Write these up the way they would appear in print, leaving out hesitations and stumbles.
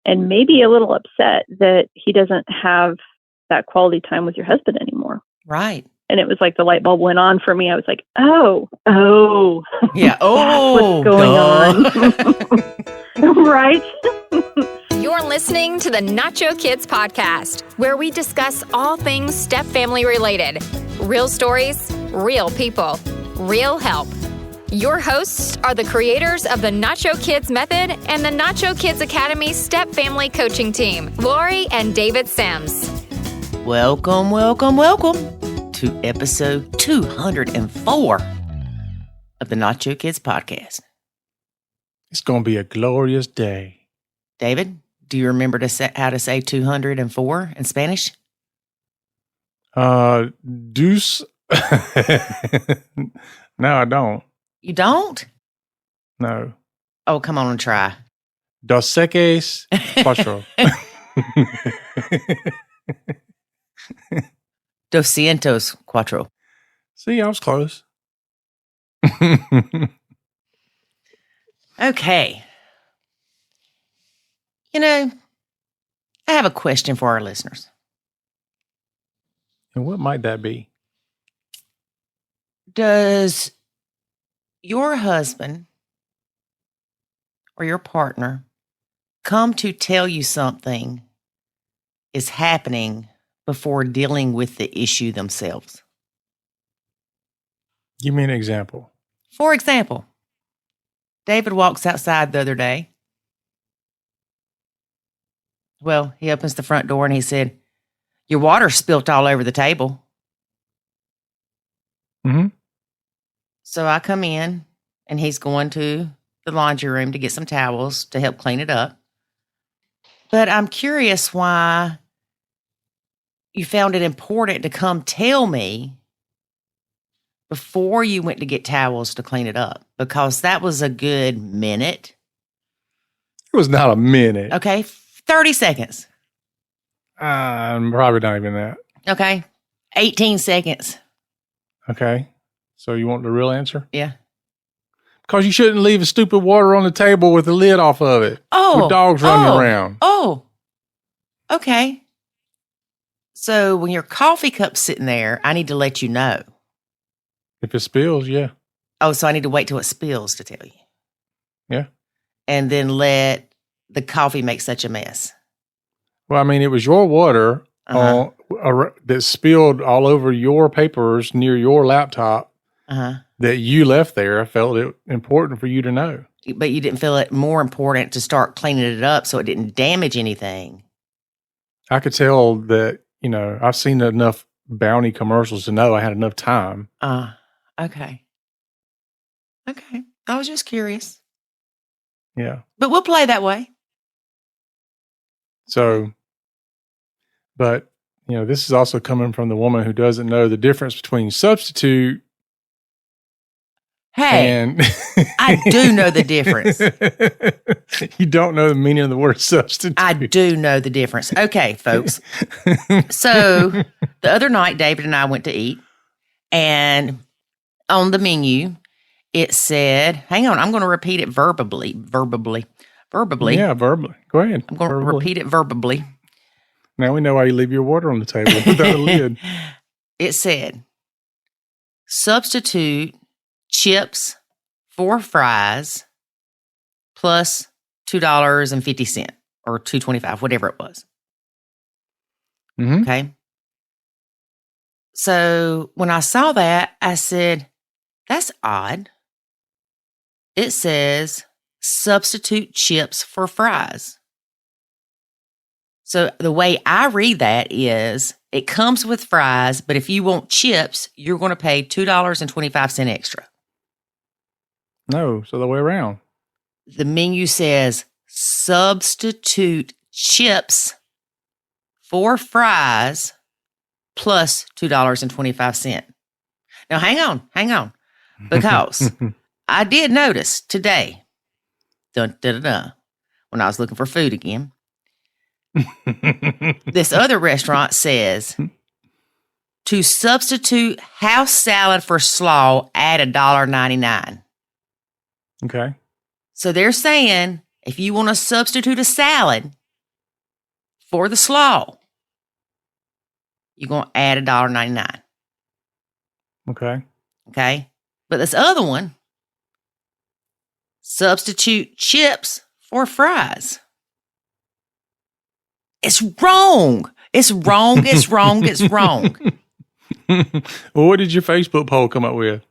and maybe a little upset that he doesn't have that quality time with your husband anymore. Right. And it was like the light bulb went on for me. I was like, oh. Yeah. Oh, what's going on? Right? You're listening to the Nacho Kids Podcast, where we discuss all things step family related. Real stories, real people, real help. Your hosts are the creators of the Nacho Kids Method and the Nacho Kids Academy Step Family Coaching Team, Lori and David Sims. Welcome to episode 204 of the Nacho Kids Podcast. It's going to be a glorious day. David, do you remember how to say 204 in Spanish? Deuce. No, I don't. You don't? No. Oh, come on and try. Dos seques cuatro. 204. See, I was close. Okay. You know, I have a question for our listeners. And what might that be? Does your husband or your partner come to tell you something is happening before dealing with the issue themselves? Give me an example. For example, David walks outside the other day. Well, he opens the front door and he said, "Your water spilt all over the table." Mm-hmm. So I come in and he's going to the laundry room to get some towels to help clean it up. But I'm curious why you found it important to come tell me before you went to get towels to clean it up, because that was a good minute. It was not a minute. Okay, 30 seconds. Probably not even that. Okay, 18 seconds. Okay. So you want the real answer? Yeah. Because you shouldn't leave a stupid water on the table with the lid off of it. Oh. With dogs running around. Oh. Okay. So when your coffee cup's sitting there, I need to let you know. If it spills, yeah. Oh, so I need to wait till it spills to tell you. Yeah. And then let the coffee make such a mess. Well, I mean, it was your water that spilled all over your papers near your laptop that you left there. I felt it important for you to know. But you didn't feel it more important to start cleaning it up so it didn't damage anything. I could tell that, I've seen enough Bounty commercials to know I had enough time. Okay. I was just curious. Yeah. But we'll play that way. So, but, this is also coming from the woman who doesn't know the difference between substitute and... I do know the difference. You don't know the meaning of the word substitute. I do know the difference. Okay, folks. So, the other night, David and I went to eat, and on the menu, it said, hang on, I'm going to repeat it verbally. Yeah, verbally. Go ahead. I'm going to repeat it verbally. Now we know why you leave your water on the table without a lid. It said, substitute chips for fries plus $2.50 or $2.25, whatever it was. Mm-hmm. Okay. So when I saw that, I said, that's odd. It says substitute chips for fries. So the way I read that is it comes with fries, but if you want chips, you're going to pay $2.25 extra. No, so the way around. The menu says substitute chips for fries plus $2.25. Now, hang on. Because I did notice today, when I was looking for food again, this other restaurant says to substitute house salad for slaw, add $1.99. Okay. So they're saying if you want to substitute a salad, for the slaw, you're going to add $1.99. Okay. Okay. But this other one, substitute chips for fries. It's wrong. It's wrong. It's wrong. It's wrong. Well, what did your Facebook poll come up with?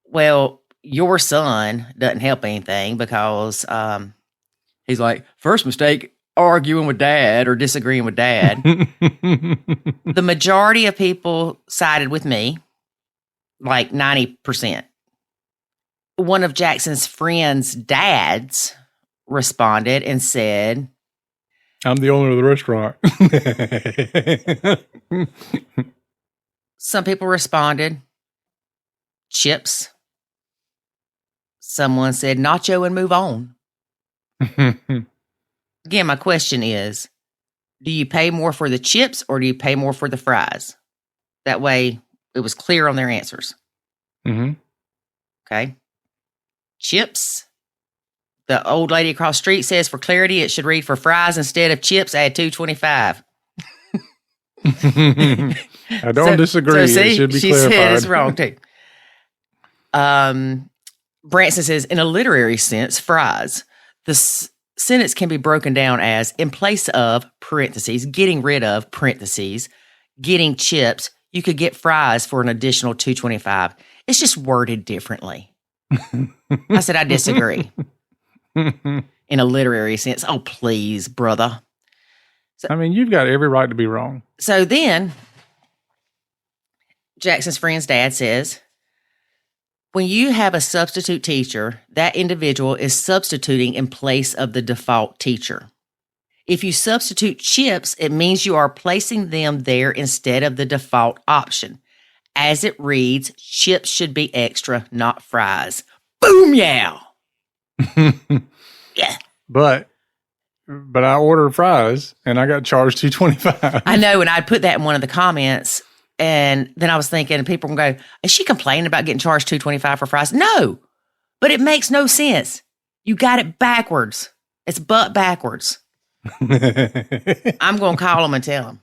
Well, your son doesn't help anything because he's like, first mistake, arguing with dad or disagreeing with dad. The majority of people sided with me, like 90%. One of Jackson's friends' dads responded and said, I'm the owner of the restaurant. Some people responded, chips. Someone said, nacho and move on. Again, my question is, do you pay more for the chips or do you pay more for the fries? That way it was clear on their answers. Mm-hmm. Okay. Chips. The old lady across the street says, for clarity, it should read for fries instead of chips, add $2.25. I don't disagree. So see, it should be she clarified. said it's wrong too. Branson says, in a literary sense, fries. The sentence can be broken down as, in place of, parentheses, getting rid of, parentheses, getting chips, you could get fries for an additional $2.25. It's just worded differently. I said, I disagree. In a literary sense. Oh, please, brother. So, I mean, you've got every right to be wrong. So then, Jackson's friend's dad says, when you have a substitute teacher, that individual is substituting in place of the default teacher. If you substitute chips, it means you are placing them there instead of the default option. As it reads, chips should be extra, not fries. Boom, yeah. Yeah. But I ordered fries and I got charged $2.25. I know, and I put that in one of the comments, and then I was thinking, people can go, is she complaining about getting charged $2.25 for fries? No, but it makes no sense. You got it backwards. It's butt backwards. I'm going to call them and tell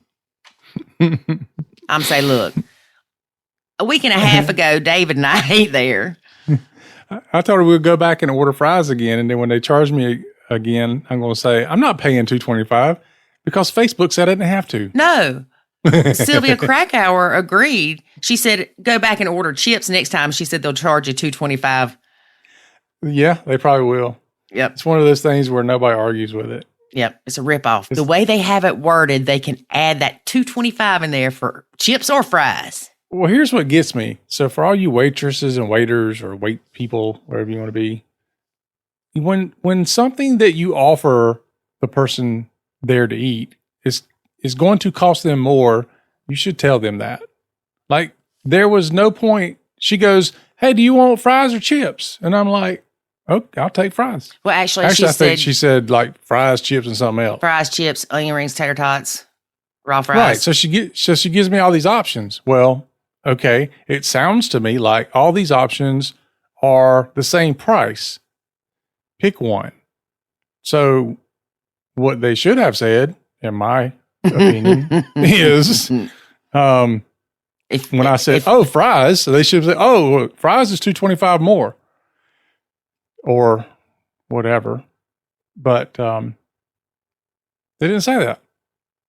them. I'm saying, look, a week and a half ago, David and I ate there. I told her we'd go back and order fries again, and then when they charge me again, I'm going to say, I'm not paying $2.25 because Facebook said I didn't have to. No. Sylvia Krakauer agreed. She said, go back and order chips next time. She said they'll charge you $2.25. Yeah, they probably will. Yep. It's one of those things where nobody argues with it. Yep. It's a ripoff. The way they have it worded, they can add that $2.25 in there for chips or fries. Well, here's what gets me. So for all you waitresses and waiters or wait people, wherever you want to be, when something that you offer the person there to eat is going to cost them more, you should tell them that. Like, there was no point. She goes, hey, do you want fries or chips? And I'm like, okay, I'll take fries. Well, actually I think she said like fries, chips, and something else. Fries, chips, onion rings, tater tots, raw fries. Right. So she gives me all these options. Well, okay, it sounds to me like all these options are the same price. Pick one. So what they should have said, in my opinion, is when I said, fries, so they should have said, fries is $2.25 more or whatever. But they didn't say that.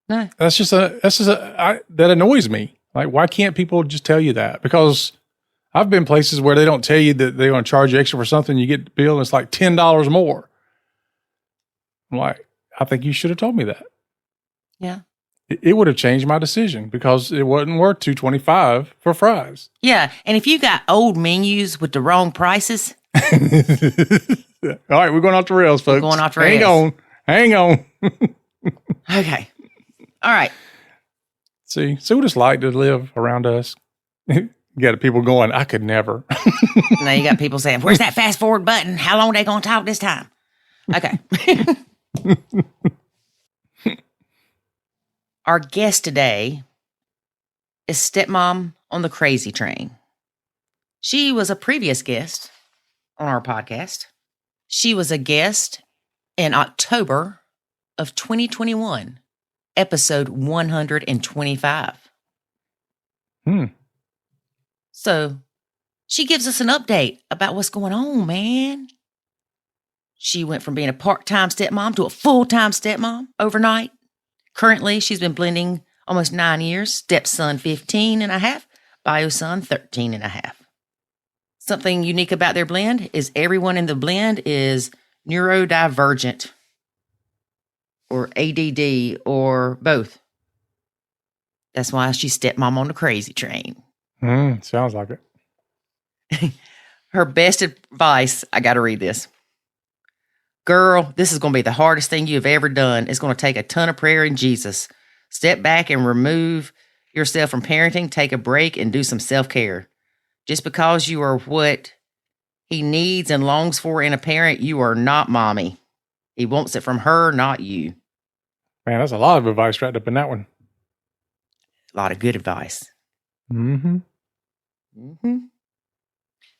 No. That annoys me. Like, why can't people just tell you that? Because I've been places where they don't tell you that they're going to charge you extra for something. You get the bill and it's like $10 more. I'm like, I think you should have told me that. Yeah. It would have changed my decision because it wasn't worth $2.25 for fries. Yeah. And if you got old menus with the wrong prices. All right, we're going off the rails, folks. We're going off the rails. Hang on. Okay. All right. See what it's like to live around us. You got people going, I could never. Now you got people saying, where's that fast forward button? How long are they going to talk this time? Okay. Our guest today is Stepmom on the Crazy Train. She was a previous guest on our podcast. She was a guest in October of 2021. episode 125. So she gives us an update about what's going on, man. She went from being a part-time stepmom to a full-time stepmom overnight. Currently, she's been blending almost 9 years, stepson 15 and a half, bio son 13 and a half. Something unique about their blend is everyone in the blend is neurodivergent or ADD or both. That's why she's stepmom on the crazy train. Sounds like it. Her best advice, I got to read this. Girl, this is going to be the hardest thing you have ever done. It's going to take a ton of prayer and Jesus. Step back and remove yourself from parenting. Take a break and do some self-care. Just because you are what he needs and longs for in a parent, you are not mommy. He wants it from her, not you. Man, that's a lot of advice wrapped up in that one. A lot of good advice. Mm-hmm. Mm-hmm.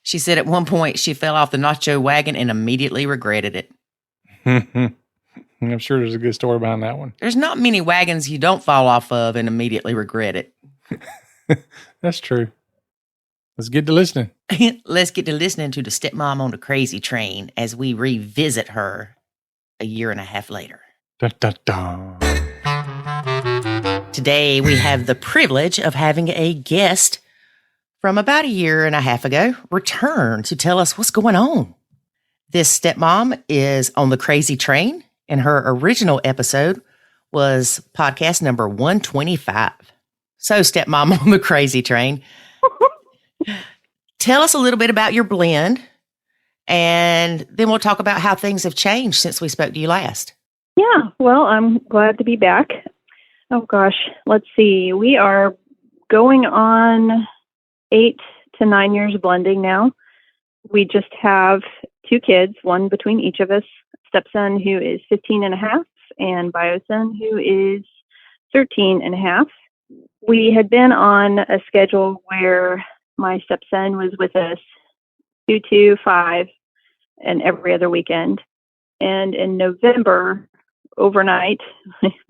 She said at one point she fell off the nacho wagon and immediately regretted it. I'm sure there's a good story behind that one. There's not many wagons you don't fall off of and immediately regret it. That's true. Let's get to listening. Let's get to listening to the stepmom on the crazy train as we revisit her a year and a half later. Dun, dun, dun. Today, we have the privilege of having a guest from about a year and a half ago return to tell us what's going on. This stepmom is on the crazy train, and her original episode was podcast number 125. So, stepmom on the crazy train, tell us a little bit about your blend, and then we'll talk about how things have changed since we spoke to you last. Yeah, well, I'm glad to be back. Oh, gosh, let's see. We are going on 8 to 9 years blending now. We just have 2 kids, one between each of us, stepson who is 15 and a half and bio son who is 13 and a half. We had been on a schedule where my stepson was with us 2 to 5 and every other weekend. And in November, overnight,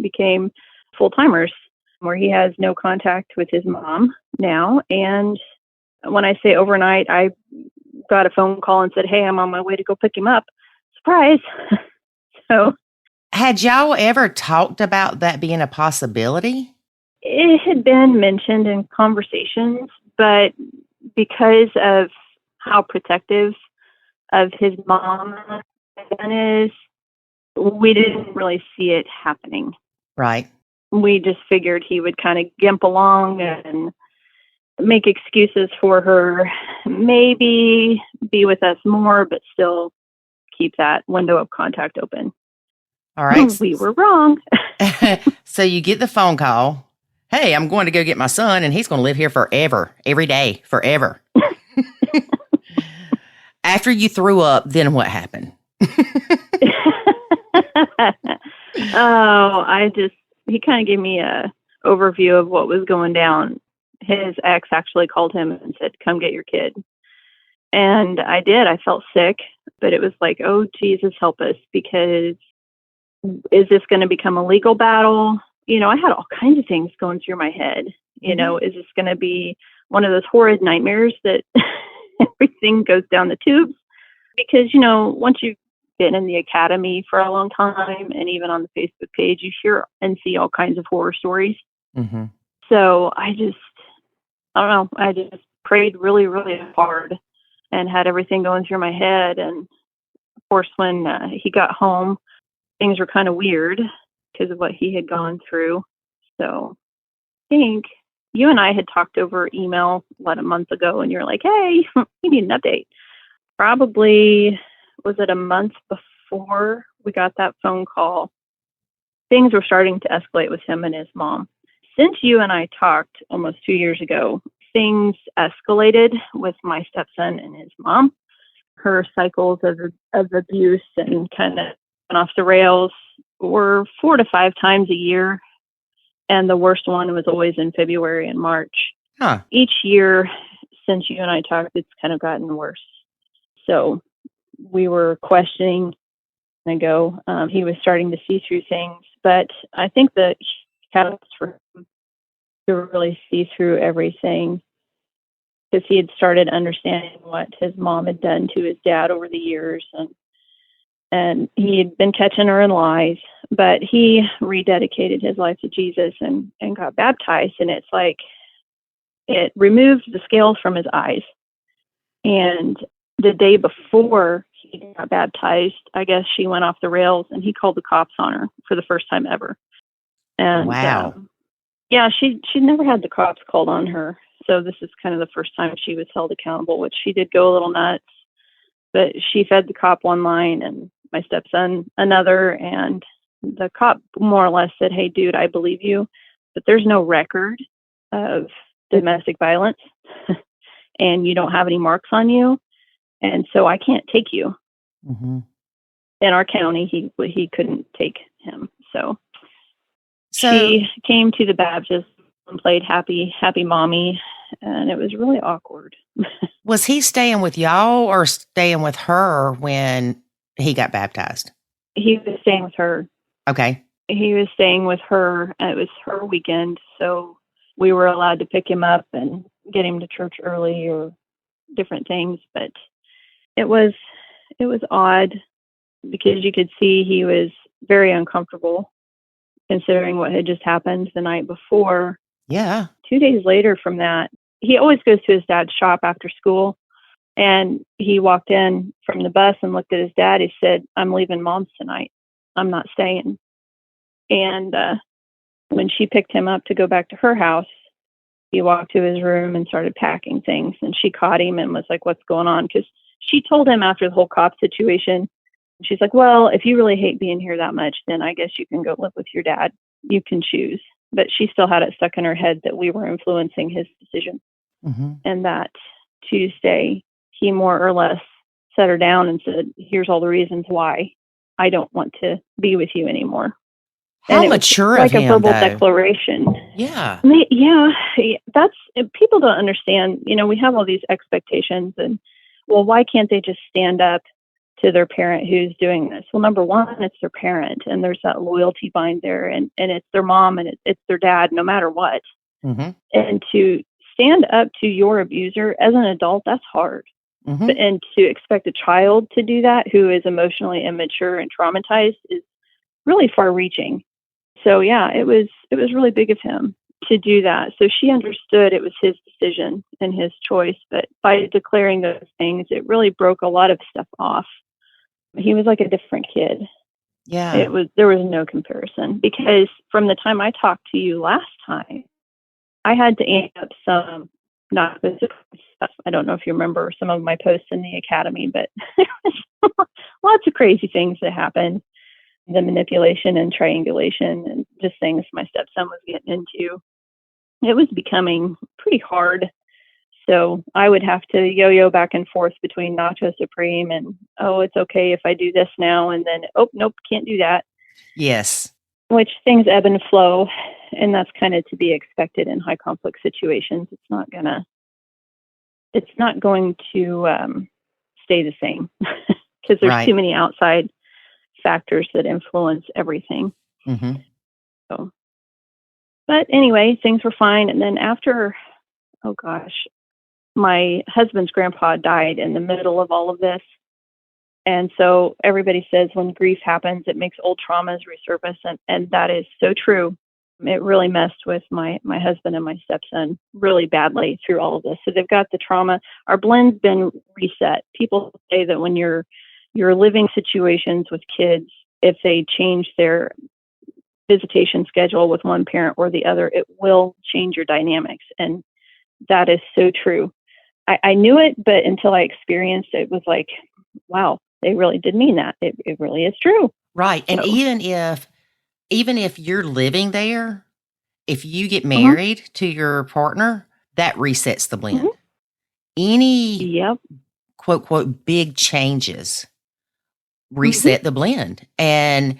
became full-timers where he has no contact with his mom now. And when I say overnight, I got a phone call and said, hey, I'm on my way to go pick him up. Surprise. So, had y'all ever talked about that being a possibility? It had been mentioned in conversations, but because of how protective of his mom is, we didn't really see it happening. Right. We just figured he would kind of gimp along and make excuses for her, maybe be with us more, but still keep that window of contact open. All right. We were wrong. So you get the phone call. Hey, I'm going to go get my son, and he's going to live here forever, every day, forever. After you threw up, then what happened? He kind of gave me a overview of what was going down. His ex actually called him and said, come get your kid. And I did. I felt sick, but it was like, oh, Jesus, help us, because is this going to become a legal battle? You know, I had all kinds of things going through my head. You know, is this going to be one of those horrid nightmares that everything goes down the tubes? Because, you know, once you've been in the academy for a long time, and even on the Facebook page, you hear and see all kinds of horror stories. Mm-hmm. So I just prayed really, really hard and had everything going through my head. And of course, when he got home, things were kind of weird because of what he had gone through. So I think you and I had talked over email a month ago, and you're like, hey, we need an update. Probably, was it a month before we got that phone call? Things were starting to escalate with him and his mom. Since you and I talked almost 2 years ago, things escalated with my stepson and his mom. Her cycles of abuse and kind of went off the rails were 4 to 5 times a year. And the worst one was always in February and March. Huh. Each year since you and I talked, it's kind of gotten worse. So we were questioning ago. He was starting to see through things. But I think the catalyst for him to really see through everything, because he had started understanding what his mom had done to his dad over the years, and he had been catching her in lies, but he rededicated his life to Jesus and got baptized. And it's like it removed the scales from his eyes. And the day before he got baptized, I guess she went off the rails, and he called the cops on her for the first time ever. And wow. Yeah, she'd never had the cops called on her. So this is kind of the first time she was held accountable, which she did go a little nuts. But she fed the cop one line and my stepson another. And the cop more or less said, "Hey, dude, I believe you, but there's no record of domestic violence and you don't have any marks on you. And so I can't take you." Mm-hmm. In our county, he couldn't take him. So she came to the baptism and played happy mommy, and it was really awkward. Was he staying with y'all or staying with her when he got baptized? He was staying with her. Okay. He was staying with her, and it was her weekend, so we were allowed to pick him up and get him to church early or different things. But it was odd, because you could see he was very uncomfortable considering what had just happened the night before. Yeah. 2 days later from that, he always goes to his dad's shop after school, and he walked in from the bus and looked at his dad. He said, "I'm leaving Mom's tonight. I'm not staying." And when she picked him up to go back to her house, he walked to his room and started packing things, and she caught him and was like, "What's going on?" Because she told him after the whole cop situation, she's like, "Well, if you really hate being here that much, then I guess you can go live with your dad. You can choose." But she still had it stuck in her head that we were influencing his decision. Mm-hmm. And that Tuesday, he more or less set her down and said, "Here's all the reasons why I don't want to be with you anymore." How mature like of him, a verbal though. declaration. Yeah. Yeah, that's, people don't understand. We have all these expectations, and well, why can't they just stand up to their parent who's doing this? Well, number one, it's their parent, and there's that loyalty bind there, and it's their mom, and it's their dad, no matter what. Mm-hmm. And to stand up to your abuser as an adult, that's hard. Mm-hmm. And to expect a child to do that who is emotionally immature and traumatized is really far-reaching. So yeah, it was really big of him to do that. So she understood it was his decision and his choice, but by declaring those things, it really broke a lot of stuff off. He was like a different kid. Yeah. There was no comparison, because from the time I talked to you last time, I had to amp up some not physical stuff. I don't know if you remember some of my posts in the academy, but there was lots of crazy things that happened. The manipulation and triangulation and just things my stepson was getting into. It was becoming pretty hard. So I would have to yo-yo back and forth between Nacho Supreme and, "Oh, it's okay if I do this now," and then, "Oh, nope, can't do that." Yes. Which things ebb and flow, and that's kind of to be expected in high conflict situations. It's not going to stay the same, because there's too many outside factors that influence everything. Mm-hmm. So, but anyway, things were fine. And then after, my husband's grandpa died in the middle of all of this. And so everybody says when grief happens, it makes old traumas resurface. And that is so true. It really messed with my husband and my stepson really badly through all of this. So they've got the trauma. Our blend's been reset. People say that when you're living situations with kids, if they change their visitation schedule with one parent or the other, it will change your dynamics. And that is so true. I knew it, but until I experienced it, was like, wow, they really did mean that. It really is true. Right. And So, even if you're living there, if you get married to your partner, that resets the blend. Any quote, quote, big changes reset the blend. And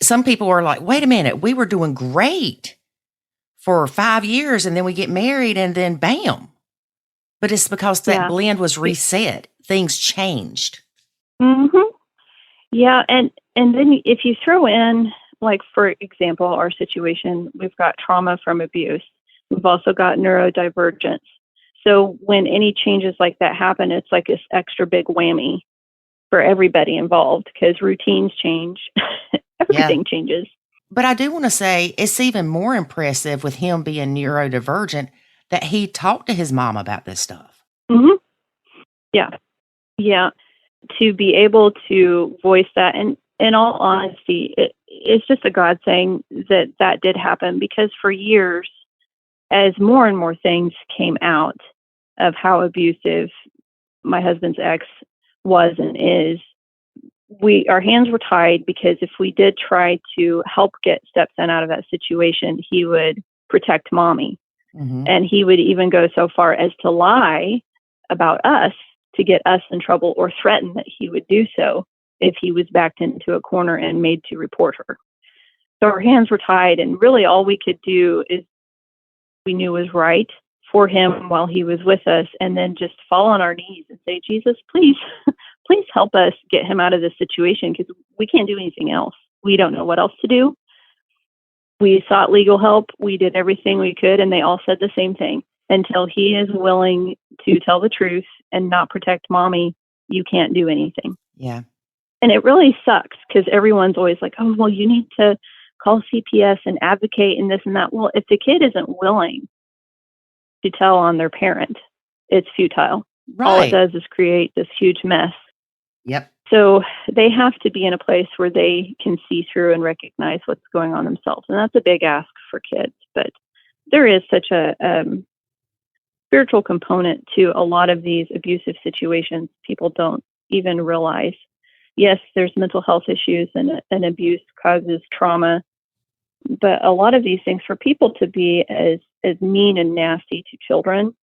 some people are like, wait a minute, we were doing great for 5 years and then we get married and then bam. But it's because that blend was reset. Things changed. Yeah. And then if you throw in like, for example, our situation, we've got trauma from abuse. We've also got neurodivergence. So when any changes like that happen, it's like this extra big whammy for everybody involved because routines change. Everything changes. But I do want to say it's even more impressive with him being neurodivergent that he talked to his mom about this stuff. Mm-hmm. Yeah. Yeah. To be able to voice that, and in all honesty, it's just a God thing that did happen, because for years, as more and more things came out of how abusive my husband's ex was and is, our hands were tied, because if we did try to help get stepson out of that situation, he would protect mommy. Mm-hmm. And he would even go so far as to lie about us to get us in trouble, or threaten that he would do so if he was backed into a corner and made to report her. So our hands were tied, and really all we could do is we knew was right for him while he was with us, and then just fall on our knees and say, Jesus, please, please help us get him out of this situation, because we can't do anything else. We don't know what else to do. We sought legal help. We did everything we could, and they all said the same thing. Until he is willing to tell the truth and not protect mommy, you can't do anything. Yeah. And it really sucks, because everyone's always like, oh, well, you need to call CPS and advocate and this and that. Well, if the kid isn't willing to tell on their parent, it's futile. Right. All it does is create this huge mess. Yep. So they have to be in a place where they can see through and recognize what's going on themselves. And that's a big ask for kids. But there is such a spiritual component to a lot of these abusive situations. People don't even realize. Yes, there's mental health issues, and abuse causes trauma. But a lot of these things, for people to be as mean and nasty to children,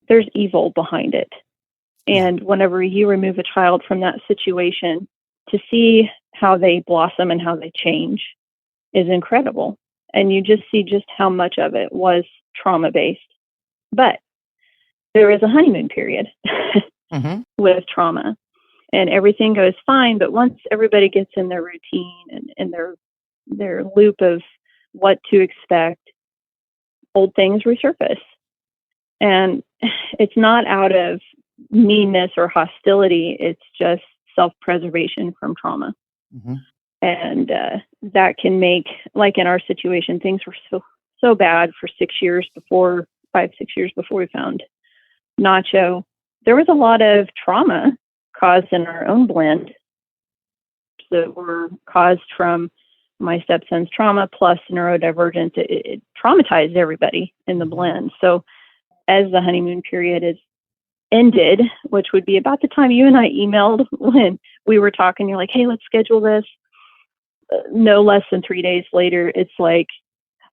there's evil behind it. And whenever you remove a child from that situation, to see how they blossom and how they change is incredible. And you just see just how much of it was trauma-based. But there is a honeymoon period mm-hmm. with trauma, and everything goes fine. But once everybody gets in their routine and in their loop of what to expect, old things resurface. And it's not out of meanness or hostility. It's just self-preservation from trauma. Mm-hmm. And that can make, like in our situation, things were so bad for 6 years before, 5-6 years before we found Nacho. There was a lot of trauma caused in our own blend that were caused from my stepson's trauma plus neurodivergence. It traumatized everybody in the blend. So as the honeymoon period is ended, which would be about the time you and I emailed when we were talking, you're like, hey, let's schedule this. No less than 3 days later, it's like,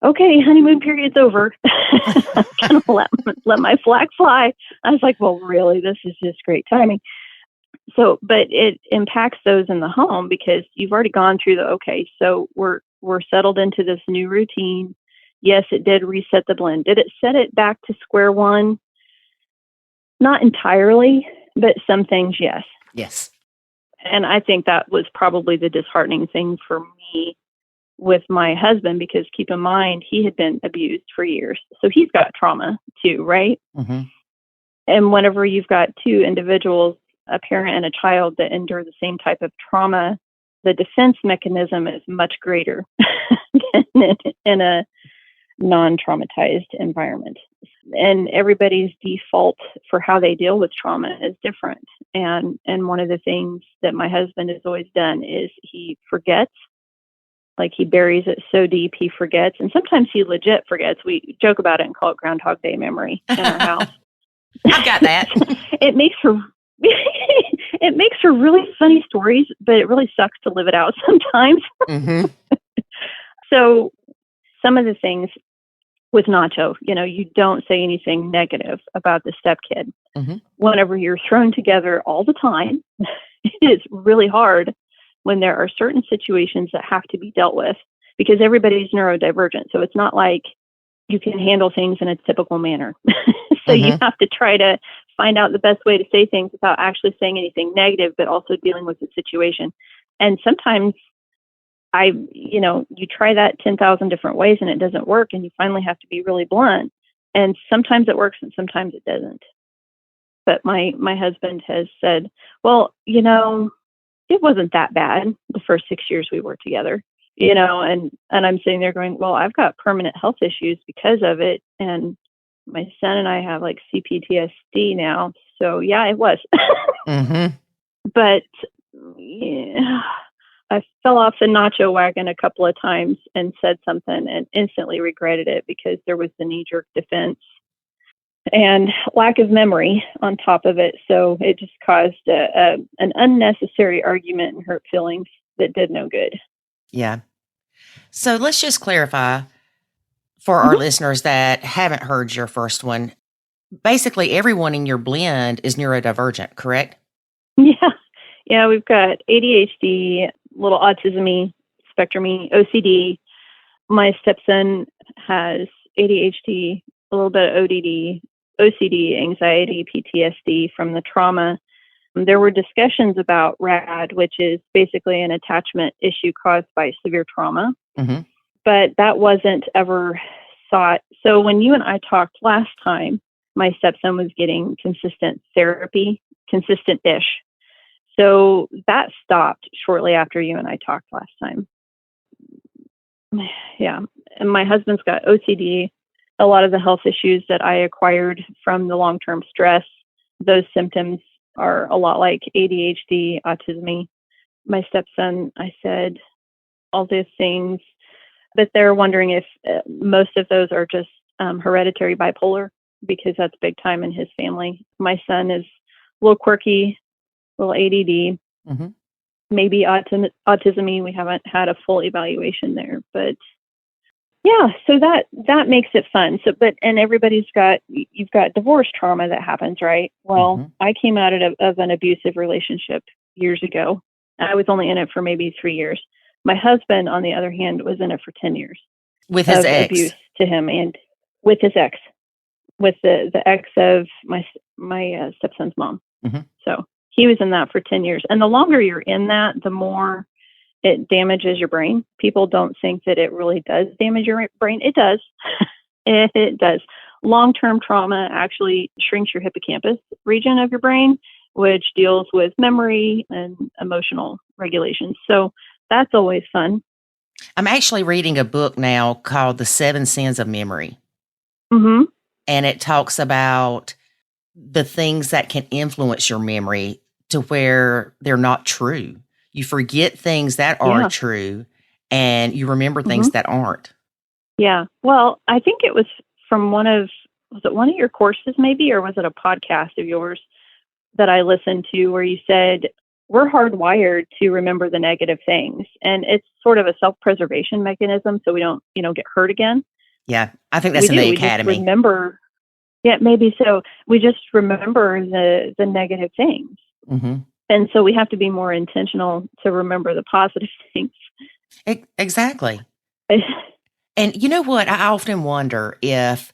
okay, honeymoon period's over. I'm going to let my flag fly. I was like, well, really, this is just great timing. So, but it impacts those in the home, because you've already gone through so we're settled into this new routine. Yes, it did reset the blend. Did it set it back to square one? Not entirely, but some things, yes. Yes. And I think that was probably the disheartening thing for me with my husband, because keep in mind, he had been abused for years. So he's got trauma too, right? Mm-hmm. And whenever you've got two individuals, a parent and a child, that endure the same type of trauma, the defense mechanism is much greater than in a non-traumatized environment. And everybody's default for how they deal with trauma is different. And one of the things that my husband has always done is he forgets. Like, he buries it so deep, he forgets. And sometimes he legit forgets. We joke about it and call it Groundhog Day memory in our house. I've got that. It makes for really funny stories, but it really sucks to live it out sometimes. Mm-hmm. So some of the things with Nacho, you don't say anything negative about the stepkid. Mm-hmm. Whenever you're thrown together all the time, it is really hard when there are certain situations that have to be dealt with, because everybody's neurodivergent. So it's not like you can handle things in a typical manner. So mm-hmm. you have to try to find out the best way to say things without actually saying anything negative, but also dealing with the situation. And sometimes you try that 10,000 different ways and it doesn't work, and you finally have to be really blunt. And sometimes it works and sometimes it doesn't. But my husband has said, well, it wasn't that bad the first 6 years we were together, and I'm sitting there going, well, I've got permanent health issues because of it. And my son and I have like CPTSD now. So yeah, it was. Mm-hmm. But yeah, I fell off the nacho wagon a couple of times and said something and instantly regretted it because there was the knee-jerk defense and lack of memory on top of it. So it just caused an unnecessary argument and hurt feelings that did no good. Yeah. So let's just clarify for our listeners that haven't heard your first one. Basically, everyone in your blend is neurodivergent, correct? Yeah. Yeah, we've got ADHD, little autism-y, spectrum-y, OCD. My stepson has ADHD, a little bit of ODD, OCD, anxiety, PTSD from the trauma. There were discussions about RAD, which is basically an attachment issue caused by severe trauma. Mm-hmm. But that wasn't ever sought. So when you and I talked last time, my stepson was getting consistent therapy, consistent-ish. So that stopped shortly after you and I talked last time. Yeah. And my husband's got OCD. A lot of the health issues that I acquired from the long-term stress, those symptoms are a lot like ADHD, autism. My stepson, I said all those things, but they're wondering if most of those are just hereditary bipolar, because that's big time in his family. My son is a little quirky, a little ADD, mm-hmm. maybe autism. We haven't had a full evaluation there, but yeah, so that makes it fun. So, and you've got divorce trauma that happens, right? Well, Mm-hmm. I came out of an abusive relationship years ago. I was only in it for maybe 3 years. My husband, on the other hand, was in it for 10 years. With his ex. Abuse to him and with his ex, with the ex of my stepson's mom. Mm-hmm. So he was in that for 10 years. And the longer you're in that, the more it damages your brain. People don't think that it really does damage your brain. It does. It does. Long-term trauma actually shrinks your hippocampus region of your brain, which deals with memory and emotional regulation. So that's always fun. I'm actually reading a book now called The 7 Sins of Memory. Mm-hmm. And it talks about the things that can influence your memory to where they're not true. You forget things that are true and you remember things that aren't. Yeah. Well, I think it was from was it one of your courses maybe, or was it a podcast of yours that I listened to where you said, we're hardwired to remember the negative things. And it's sort of a self-preservation mechanism so we don't, get hurt again. Yeah. I think that's in the Academy. Just remember. Yeah, maybe so. We just remember the negative things. Mm-hmm. And so we have to be more intentional to remember the positive things. Exactly. And you know what? I often wonder if,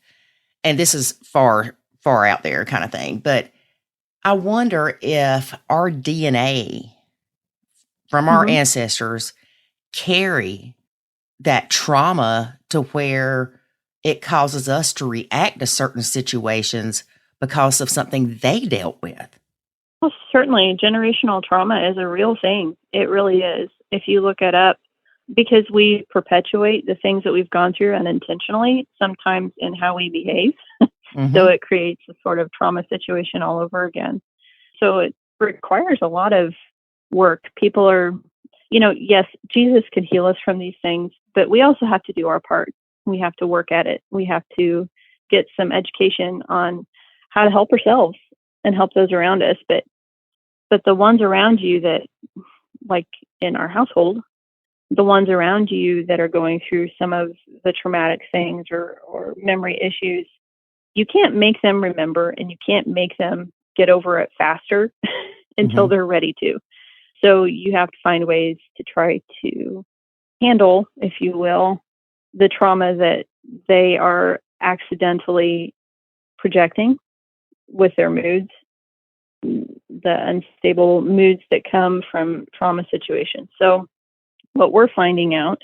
and this is far, far out there kind of thing, but I wonder if our DNA from our ancestors carry that trauma to where it causes us to react to certain situations because of something they dealt with. Well, certainly generational trauma is a real thing. It really is. If you look it up, because we perpetuate the things that we've gone through unintentionally, sometimes in how we behave. So it creates a sort of trauma situation all over again. So it requires a lot of work. People are, yes, Jesus can heal us from these things, but we also have to do our part. We have to work at it. We have to get some education on how to help ourselves and help those around us. But the ones around you that, like in our household, the ones around you that are going through some of the traumatic things or memory issues, you can't make them remember and you can't make them get over it faster until they're ready to. So you have to find ways to try to handle, if you will, the trauma that they are accidentally projecting with their moods, the unstable moods that come from trauma situations. So what we're finding out,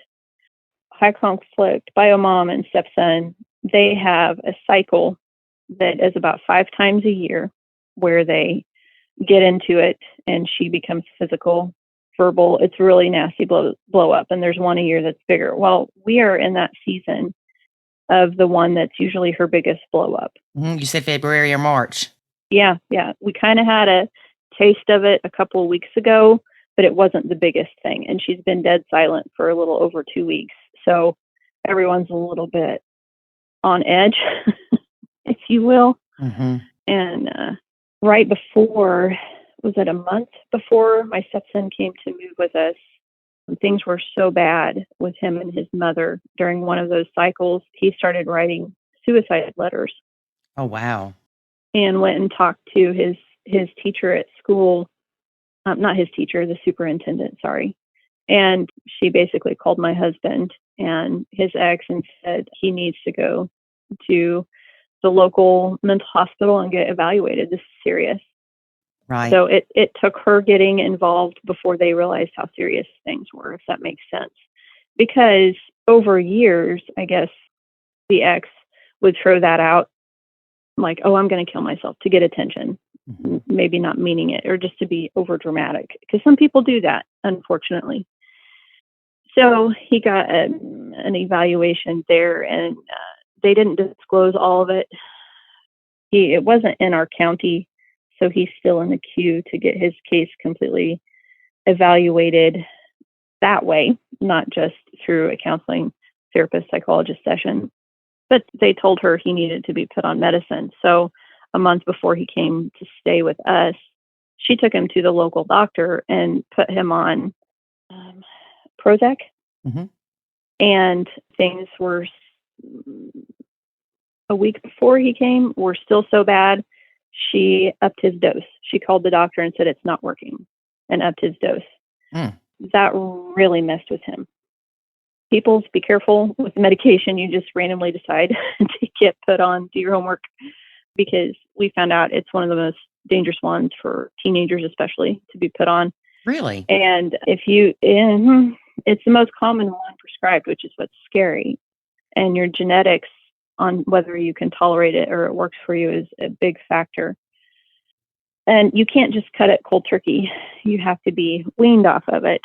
high conflict, biomom and stepson, they have a cycle that is about 5 times a year where they get into it and she becomes physical, verbal. It's really nasty blow up. And there's one a year that's bigger. Well, we are in that season of the one that's usually her biggest blow up. You said February or March. Yeah. We kind of had a taste of it a couple of weeks ago, but it wasn't the biggest thing. And she's been dead silent for a little over 2 weeks. So everyone's a little bit on edge, if you will. Mm-hmm. And right before, was it a month before my stepson came to move with us, things were so bad with him and his mother during one of those cycles, he started writing suicide letters. Oh, wow. And went and talked to his teacher at school, not his teacher, the superintendent, sorry. And she basically called my husband and his ex and said he needs to go to the local mental hospital and get evaluated. This is serious. Right. So it took her getting involved before they realized how serious things were, if that makes sense. Because over years, I guess the ex would throw that out like, oh, I'm going to kill myself to get attention. Mm-hmm. Maybe not meaning it, or just to be over dramatic, because some people do that, unfortunately. So he got an evaluation there, and they didn't disclose all of it. It wasn't in our county, so he's still in the queue to get his case completely evaluated that way, not just through a counseling therapist, psychologist session. But they told her he needed to be put on medicine. So a month before he came to stay with us, she took him to the local doctor and put him on Prozac. Mm-hmm. And things were, a week before he came, were still so bad. She upped his dose. She called the doctor and said it's not working, and upped his dose. That really messed with him. People, be careful with the medication you just randomly decide to get put on. Do your homework, because we found out it's one of the most dangerous ones for teenagers, especially, to be put on. Really? And it's the most common one prescribed, which is what's scary. And your genetics on whether you can tolerate it or it works for you is a big factor. And you can't just cut it cold turkey. You have to be weaned off of it.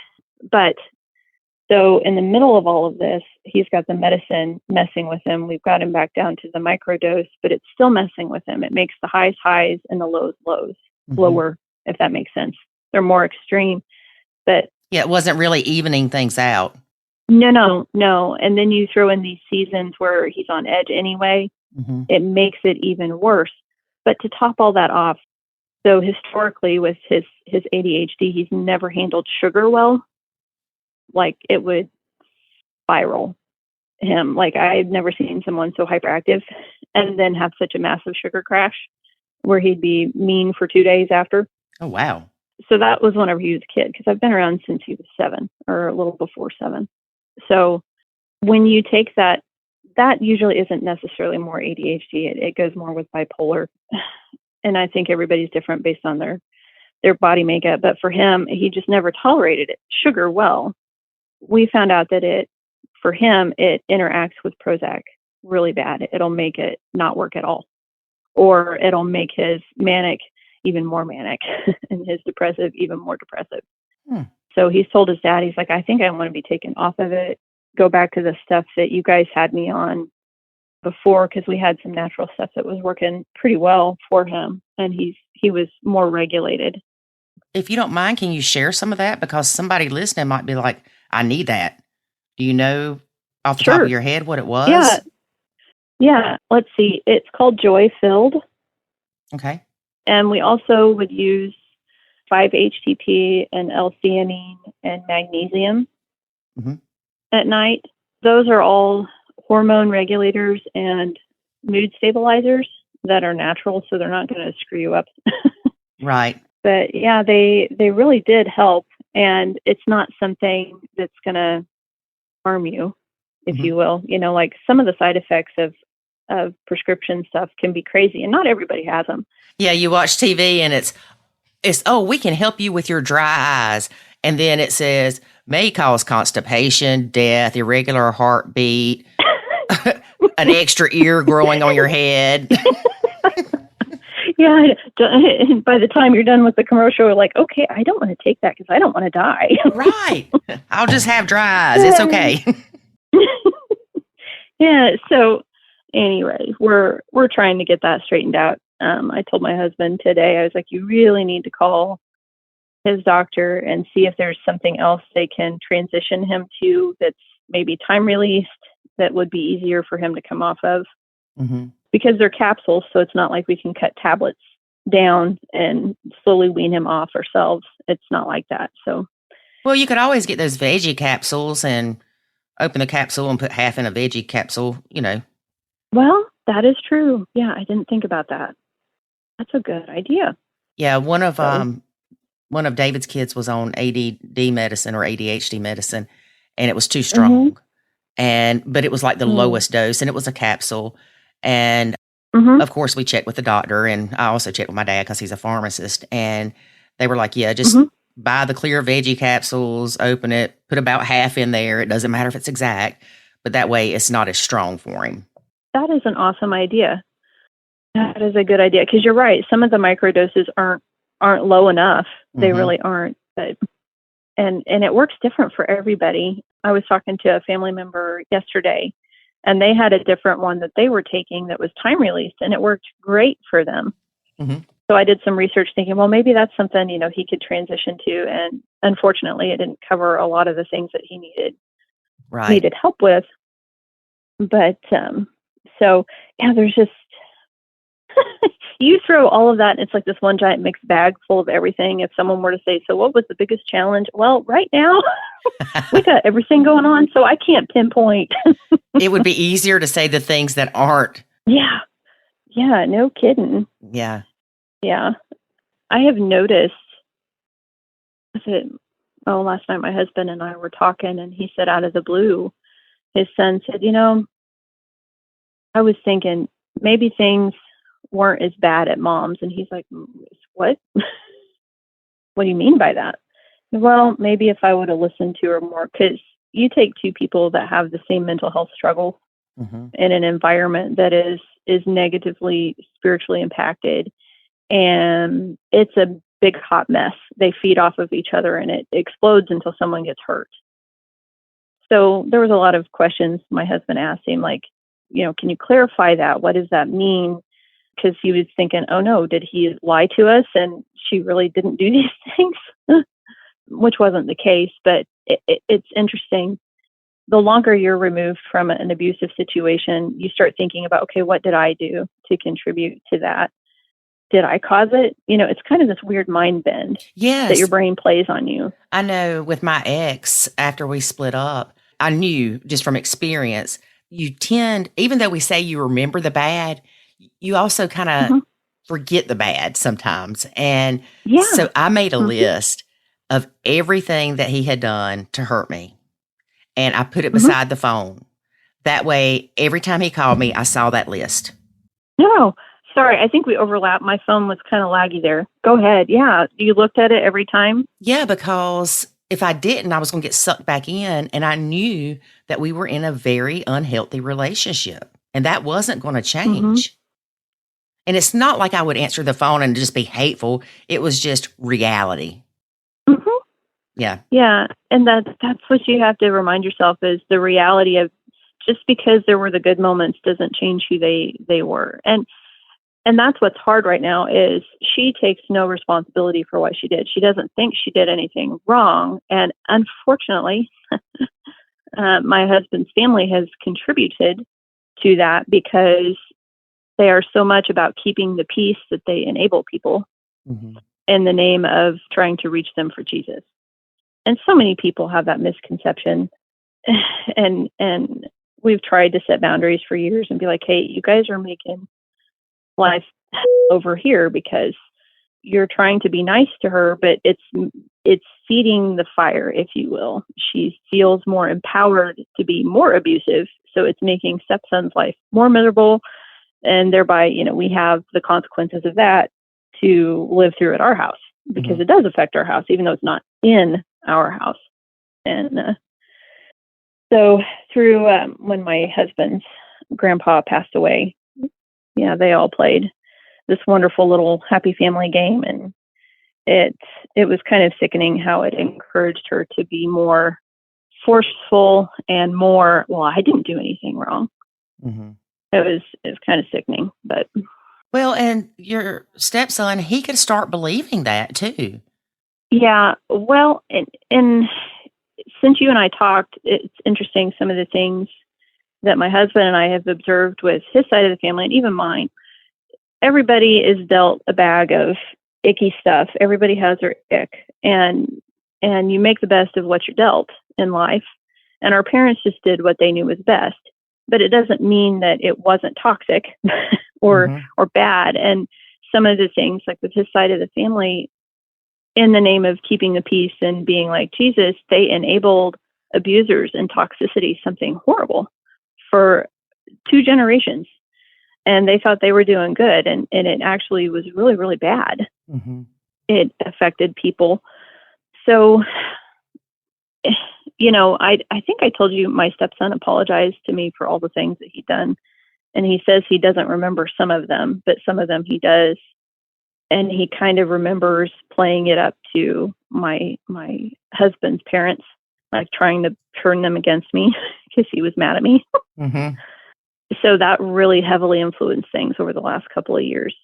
But so in the middle of all of this, he's got the medicine messing with him. We've got him back down to the microdose, but it's still messing with him. It makes the highs highs and the lows lows, lower, if that makes sense. They're more extreme. But yeah, it wasn't really evening things out. No. And then you throw in these seasons where he's on edge anyway. It makes it even worse. But to top all that off, so historically with his ADHD, he's never handled sugar well. Like, it would spiral him. Like, I've never seen someone so hyperactive and then have such a massive sugar crash where he'd be mean for 2 days after. Oh, wow. So that was whenever he was a kid, because I've been around since he was 7 or a little before 7. So when you take that usually isn't necessarily more ADHD. It goes more with bipolar. And I think everybody's different based on their body makeup. But for him, he just never tolerated sugar well. We found out that for him, it interacts with Prozac really bad. It'll make it not work at all. Or it'll make his manic even more manic and his depressive even more depressive. So he's told his dad, he's like, I think I want to be taken off of it. Go back to the stuff that you guys had me on before, because we had some natural stuff that was working pretty well for him. And he was more regulated. If you don't mind, can you share some of that? Because somebody listening might be like, I need that. Do you know off the top of your head what it was? Yeah. Let's see. It's called Joy Filled. Okay. And we also would use 5-HTP and L-theanine and magnesium at night. Those are all hormone regulators and mood stabilizers that are natural, so they're not going to screw you up. Right. But yeah, they really did help. And it's not something that's going to harm you, if you will. You know, like some of the side effects of prescription stuff can be crazy, and not everybody has them. Yeah, you watch TV and it's we can help you with your dry eyes. And then it says, may cause constipation, death, irregular heartbeat, an extra ear growing on your head. Yeah. By the time you're done with the commercial, you're like, okay, I don't want to take that because I don't want to die. Right. I'll just have dry eyes. It's okay. Yeah. So anyway, we're trying to get that straightened out. I told my husband today, I was like, you really need to call his doctor and see if there's something else they can transition him to that's maybe time released that would be easier for him to come off of. Mm-hmm. Because they're capsules, so it's not like we can cut tablets down and slowly wean him off ourselves. It's not like that. So, well, you could always get those veggie capsules and open the capsule and put half in a veggie capsule, Well, that is true. Yeah, I didn't think about that. That's a good idea. Yeah, one of David's kids was on ADD medicine or ADHD medicine, and it was too strong. Mm-hmm. But it was like the lowest dose, and it was a capsule. And of course, we checked with the doctor, and I also checked with my dad because he's a pharmacist. And they were like, yeah, just buy the clear veggie capsules, open it, put about half in there. It doesn't matter if it's exact, but that way it's not as strong for him. That is an awesome idea. That is a good idea because you're right. Some of the microdoses aren't low enough. They really aren't. But and it works different for everybody. I was talking to a family member yesterday, and they had a different one that they were taking that was time released, and it worked great for them. Mm-hmm. So I did some research thinking, well, maybe that's something, he could transition to. And unfortunately, it didn't cover a lot of the things that he needed help with. But so, yeah, there's just, you throw all of that, and it's like this one giant mixed bag full of everything. If someone were to say, so what was the biggest challenge? Well, right now, we got everything going on, so I can't pinpoint. It would be easier to say the things that aren't. Yeah. Yeah, no kidding. Yeah. Yeah. I have noticed, last night my husband and I were talking, and he said out of the blue, his son said, I was thinking maybe things weren't as bad at mom's. And he's like, what? What do you mean by that? Well, maybe if I would have listened to her more, because you take two people that have the same mental health struggle in an environment that is negatively spiritually impacted, and it's a big hot mess. They feed off of each other, and it explodes until someone gets hurt. So there was a lot of questions my husband asked him, like, can you clarify that? What does that mean? Because he was thinking, oh no, did he lie to us and she really didn't do these things? Which wasn't the case, but it's interesting. The longer you're removed from an abusive situation, you start thinking about, okay, what did I do to contribute to that? Did I cause it? It's kind of this weird mind bend that your brain plays on you. I know with my ex, after we split up, I knew just from experience, you tend, even though we say you remember the bad, you also kind of forget the bad sometimes. And so I made a list of everything that he had done to hurt me. And I put it beside the phone. That way, every time he called me, I saw that list. No, sorry. I think we overlapped. My phone was kind of laggy there. Go ahead. Yeah. You looked at it every time? Yeah, because if I didn't, I was going to get sucked back in. And I knew that we were in a very unhealthy relationship. And that wasn't going to change. And it's not like I would answer the phone and just be hateful. It was just reality. Yeah. Yeah. And that's what you have to remind yourself is the reality of just because there were the good moments doesn't change who they were. And that's what's hard right now is she takes no responsibility for what she did. She doesn't think she did anything wrong. And unfortunately, my husband's family has contributed to that because they are so much about keeping the peace that they enable people in the name of trying to reach them for Jesus. And so many people have that misconception. And we've tried to set boundaries for years and be like, hey, you guys are making life over here because you're trying to be nice to her, but it's feeding the fire, if you will. She feels more empowered to be more abusive. So it's making stepson's life more miserable. And thereby, we have the consequences of that to live through at our house because it does affect our house, even though it's not in our house. And so through when my husband's grandpa passed away, they all played this wonderful little happy family game, and it was kind of sickening how it encouraged her to be more forceful and more, well, I didn't do anything wrong. Mm-hmm. It was kind of sickening, but. Well, and your stepson, he could start believing that too. Yeah. Well, and since you and I talked, it's interesting some of the things that my husband and I have observed with his side of the family and even mine. Everybody is dealt a bag of icky stuff. Everybody has their ick, and you make the best of what you're dealt in life. And our parents just did what they knew was best, but it doesn't mean that it wasn't toxic or bad. And some of the things, like with his side of the family, in the name of keeping the peace and being like Jesus, they enabled abusers and toxicity, something horrible, for 2 generations. And they thought they were doing good. And it actually was really, really bad. Mm-hmm. It affected people. So, I think I told you my stepson apologized to me for all the things that he'd done. And he says he doesn't remember some of them, but some of them he does. And he kind of remembers playing it up to my husband's parents, like trying to turn them against me because he was mad at me. Mm-hmm. So that really heavily influenced things over the last couple of years.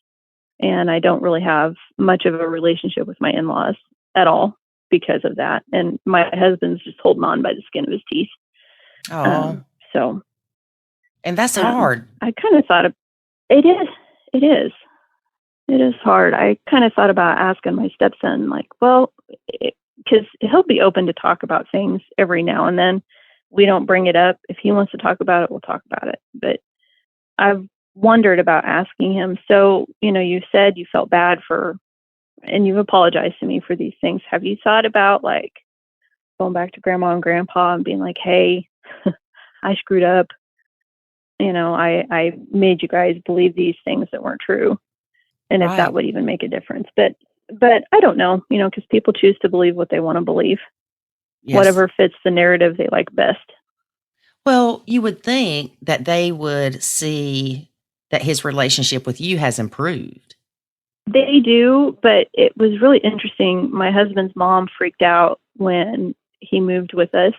And I don't really have much of a relationship with my in-laws at all because of that. And my husband's just holding on by the skin of his teeth. Oh. And that's hard. I kind of thought it is. It is hard. I kind of thought about asking my stepson, like, well, because he'll be open to talk about things every now and then. We don't bring it up. If he wants to talk about it, we'll talk about it. But I've wondered about asking him. So, you said you felt bad and you've apologized to me for these things. Have you thought about like going back to grandma and grandpa and being like, hey, I screwed up. I made you guys believe these things that weren't true. And if that would even make a difference. But I don't know, because people choose to believe what they want to believe. Yes. Whatever fits the narrative they like best. Well, you would think that they would see that his relationship with you has improved. They do, but it was really interesting. My husband's mom freaked out when he moved with us,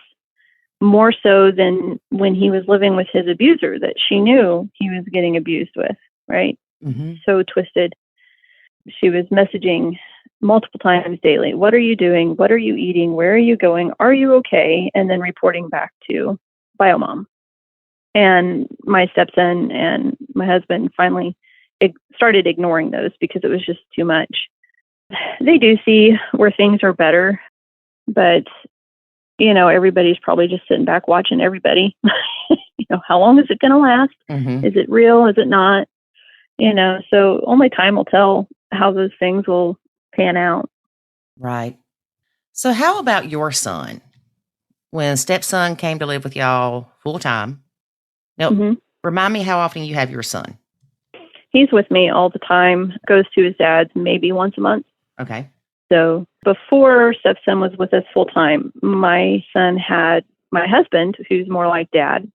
more so than when he was living with his abuser that she knew he was getting abused with, right? Mm-hmm. So twisted. She was messaging multiple times daily. What are you doing? What are you eating? Where are you going? Are you okay? And then reporting back to Biomom. And my stepson and my husband finally started ignoring those because it was just too much. They do see where things are better, but everybody's probably just sitting back watching everybody. How long is it going to last? Mm-hmm. Is it real? Is it not? So only time will tell how those things will pan out. Right. So how about your son? When stepson came to live with y'all full time. Now, Remind me how often you have your son. He's with me all the time, goes to his dad's maybe once a month. Okay. So before stepson was with us full time, my son had my husband, who's more like dad,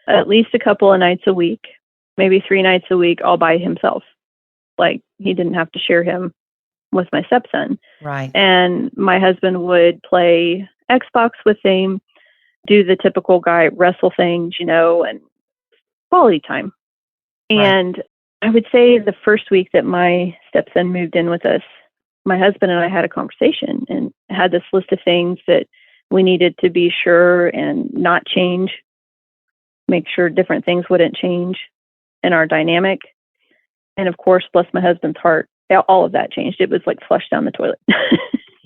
at least a couple of nights a week, maybe 3 nights a week, all by himself. Like he didn't have to share him with my stepson. Right. And my husband would play Xbox with him, do the typical guy wrestle things, and quality time. Right. And I would say the first week that my stepson moved in with us, my husband and I had a conversation and had this list of things that we needed to be sure and not change, make sure different things wouldn't change in our dynamic. And of course, bless my husband's heart, all of that changed. It was like flushed down the toilet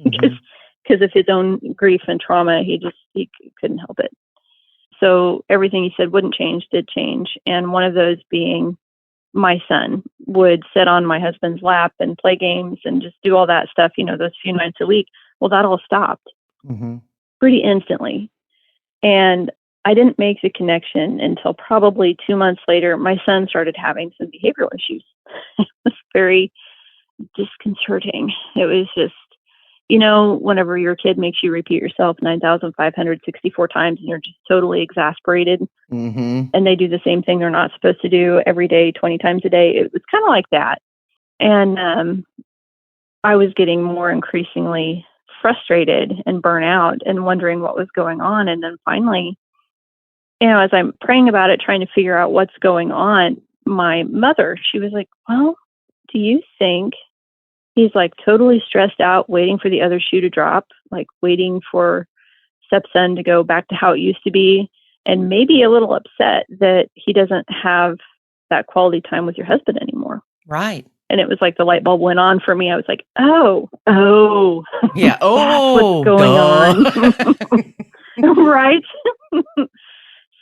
because of his own grief and trauma. He couldn't help it. So everything he said wouldn't change did change. And one of those being my son would sit on my husband's lap and play games and just do all that stuff, those few nights a week. Well, that all stopped pretty instantly. And I didn't make the connection until probably 2 months later. My son started having some behavioral issues. It was very disconcerting. It was just, whenever your kid makes you repeat yourself 9,564 times and you're just totally exasperated, and they do the same thing they're not supposed to do every day, 20 times a day. It was kind of like that. And I was getting more increasingly frustrated and burnt out and wondering what was going on. And then finally, as I'm praying about it, trying to figure out what's going on, my mother, she was like, well, do you think he's like totally stressed out, waiting for the other shoe to drop, like waiting for stepson to go back to how it used to be, and maybe a little upset that he doesn't have that quality time with your husband anymore? Right. And it was like the light bulb went on for me. I was like, oh, yeah, what's going on? Right.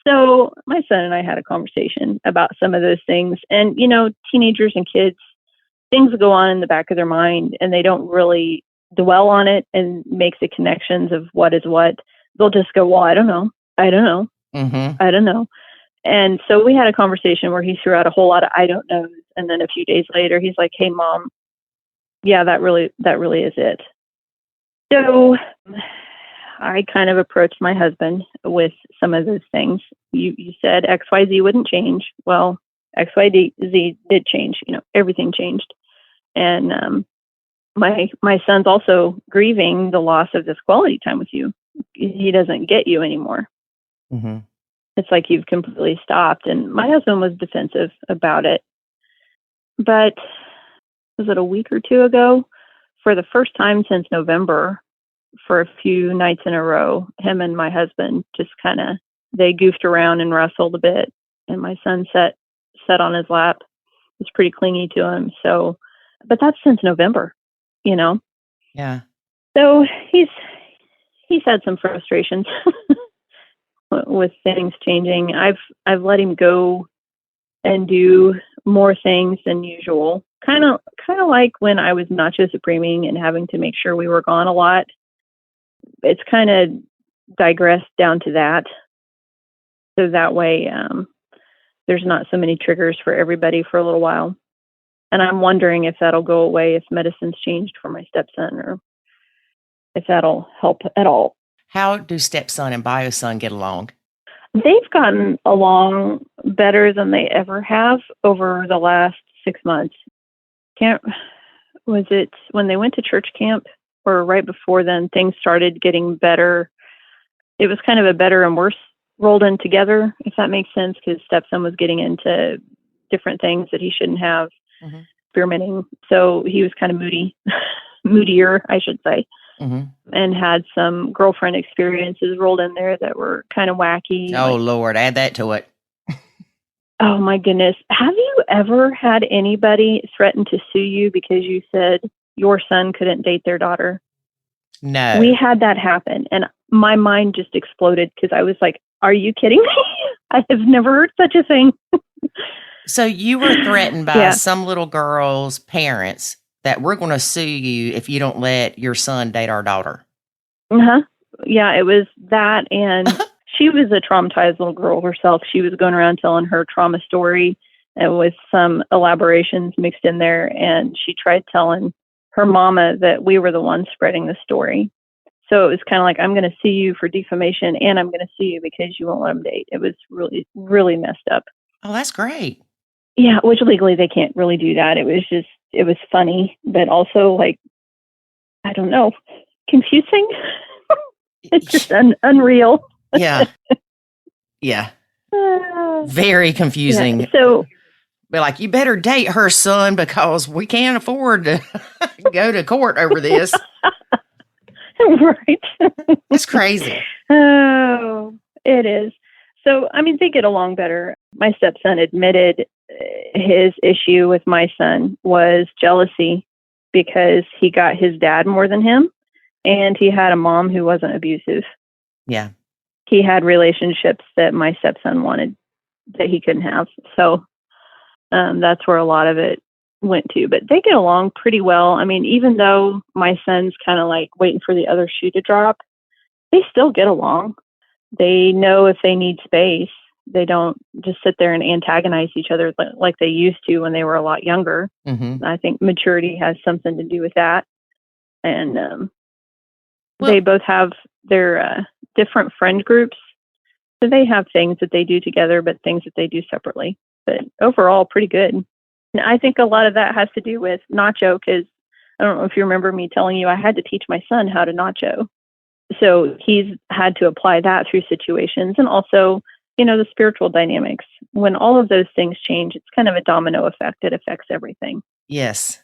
So my son and I had a conversation about some of those things. And, teenagers and kids, things go on in the back of their mind and they don't really dwell on it and make the connections of what is what. They'll just go, well, I don't know. I don't know. I don't know. And so we had a conversation where he threw out a whole lot of I don't knows. And then a few days later, he's like, hey, Mom, yeah, that really is it. So I kind of approached my husband with some of those things. You said XYZ wouldn't change. Well, XYZ did change. Everything changed. And my son's also grieving the loss of this quality time with you. He doesn't get you anymore. It's like you've completely stopped. And my husband was defensive about it. But was it a week or two ago? For the first time since November, for a few nights in a row, him and my husband just they goofed around and wrestled a bit. And my son sat on his lap. Was pretty clingy to him. So, but that's since November, Yeah. So he's had some frustrations with things changing. I've let him go and do more things than usual. Kind of like when I was Nacho Supreming and having to make sure we were gone a lot. It's kind of digressed down to that. So that way, there's not so many triggers for everybody for a little while. And I'm wondering if that'll go away if medicine's changed for my stepson or if that'll help at all. How do stepson and bio-son get along? They've gotten along better than they ever have over the last 6 months. Was it when they went to church camp or right before then, things started getting better? It was kind of a better and worse rolled in together, if that makes sense, because stepson was getting into different things that he shouldn't have, experimenting. So he was kind of moodier, I should say, and had some girlfriend experiences rolled in there that were kind of wacky. Oh, Lord, add that to it. Oh, my goodness. Have you ever had anybody threaten to sue you because you said your son couldn't date their daughter? No. We had that happen, and my mind just exploded because I was like, are you kidding me? I have never heard such a thing. So you were threatened by some little girl's parents that we're going to sue you if you don't let your son date our daughter. Yeah, it was that. And she was a traumatized little girl herself. She was going around telling her trauma story and with some elaborations mixed in there. And she tried telling her mama that we were the ones spreading the story. So it was kind of like, I'm going to sue you for defamation and I'm going to sue you because you won't let them date. It was really, really messed up. Oh, that's great. Yeah, which legally they can't really do that. It was funny, but also like, I don't know, confusing. It's just unreal. Yeah. Yeah. Very confusing. Yeah, so, be like, you better date her, son, because we can't afford to go to court over this. Right. It's crazy. Oh, it is. So, I mean, they get along better. My stepson admitted his issue with my son was jealousy because he got his dad more than him, and he had a mom who wasn't abusive. Yeah. He had relationships that my stepson wanted that he couldn't have. So that's where a lot of it went to. But they get along pretty well. I mean, even though my son's kind of like waiting for the other shoe to drop, they still get along. They know if they need space. They don't just sit there and antagonize each other like they used to when they were a lot younger. I think maturity has something to do with that. And They both have their different friend groups. So they have things that they do together, but things that they do separately. But overall, pretty good. And I think a lot of that has to do with Nacho, because I don't know if you remember me telling you I had to teach my son how to Nacho. So he's had to apply that through situations, and also, the spiritual dynamics. When all of those things change, it's kind of a domino effect that affects everything. Yes.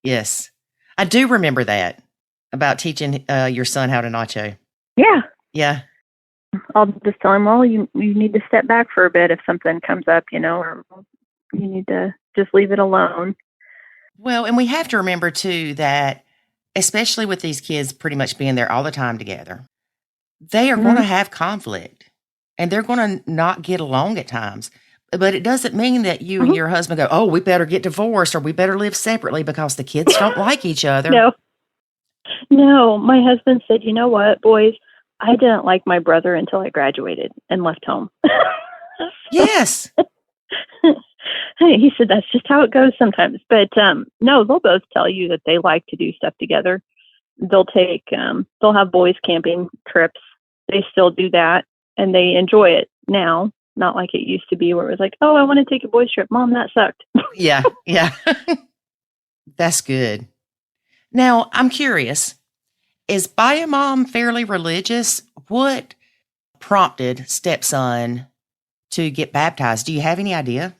Yes. I do remember that about teaching your son how to Nacho. Yeah. Yeah. I'll just tell him, well, you need to step back for a bit if something comes up, or you need to just leave it alone. Well, and we have to remember, too, that especially with these kids pretty much being there all the time together, they are going to have conflict, and they're going to not get along at times. But it doesn't mean that you and your husband go, oh, we better get divorced or we better live separately because the kids don't like each other. No, my husband said, you know what, boys, I didn't like my brother until I graduated and left home. Yes. He said, that's just how it goes sometimes. But no, they'll both tell you that they like to do stuff together. They'll have boys camping trips. They still do that, and they enjoy it now. Not like it used to be where it was like, oh, I want to take a boys trip. Mom, that sucked. Yeah. That's good. Now, I'm curious, is bio mom fairly religious? What prompted stepson to get baptized? Do you have any idea?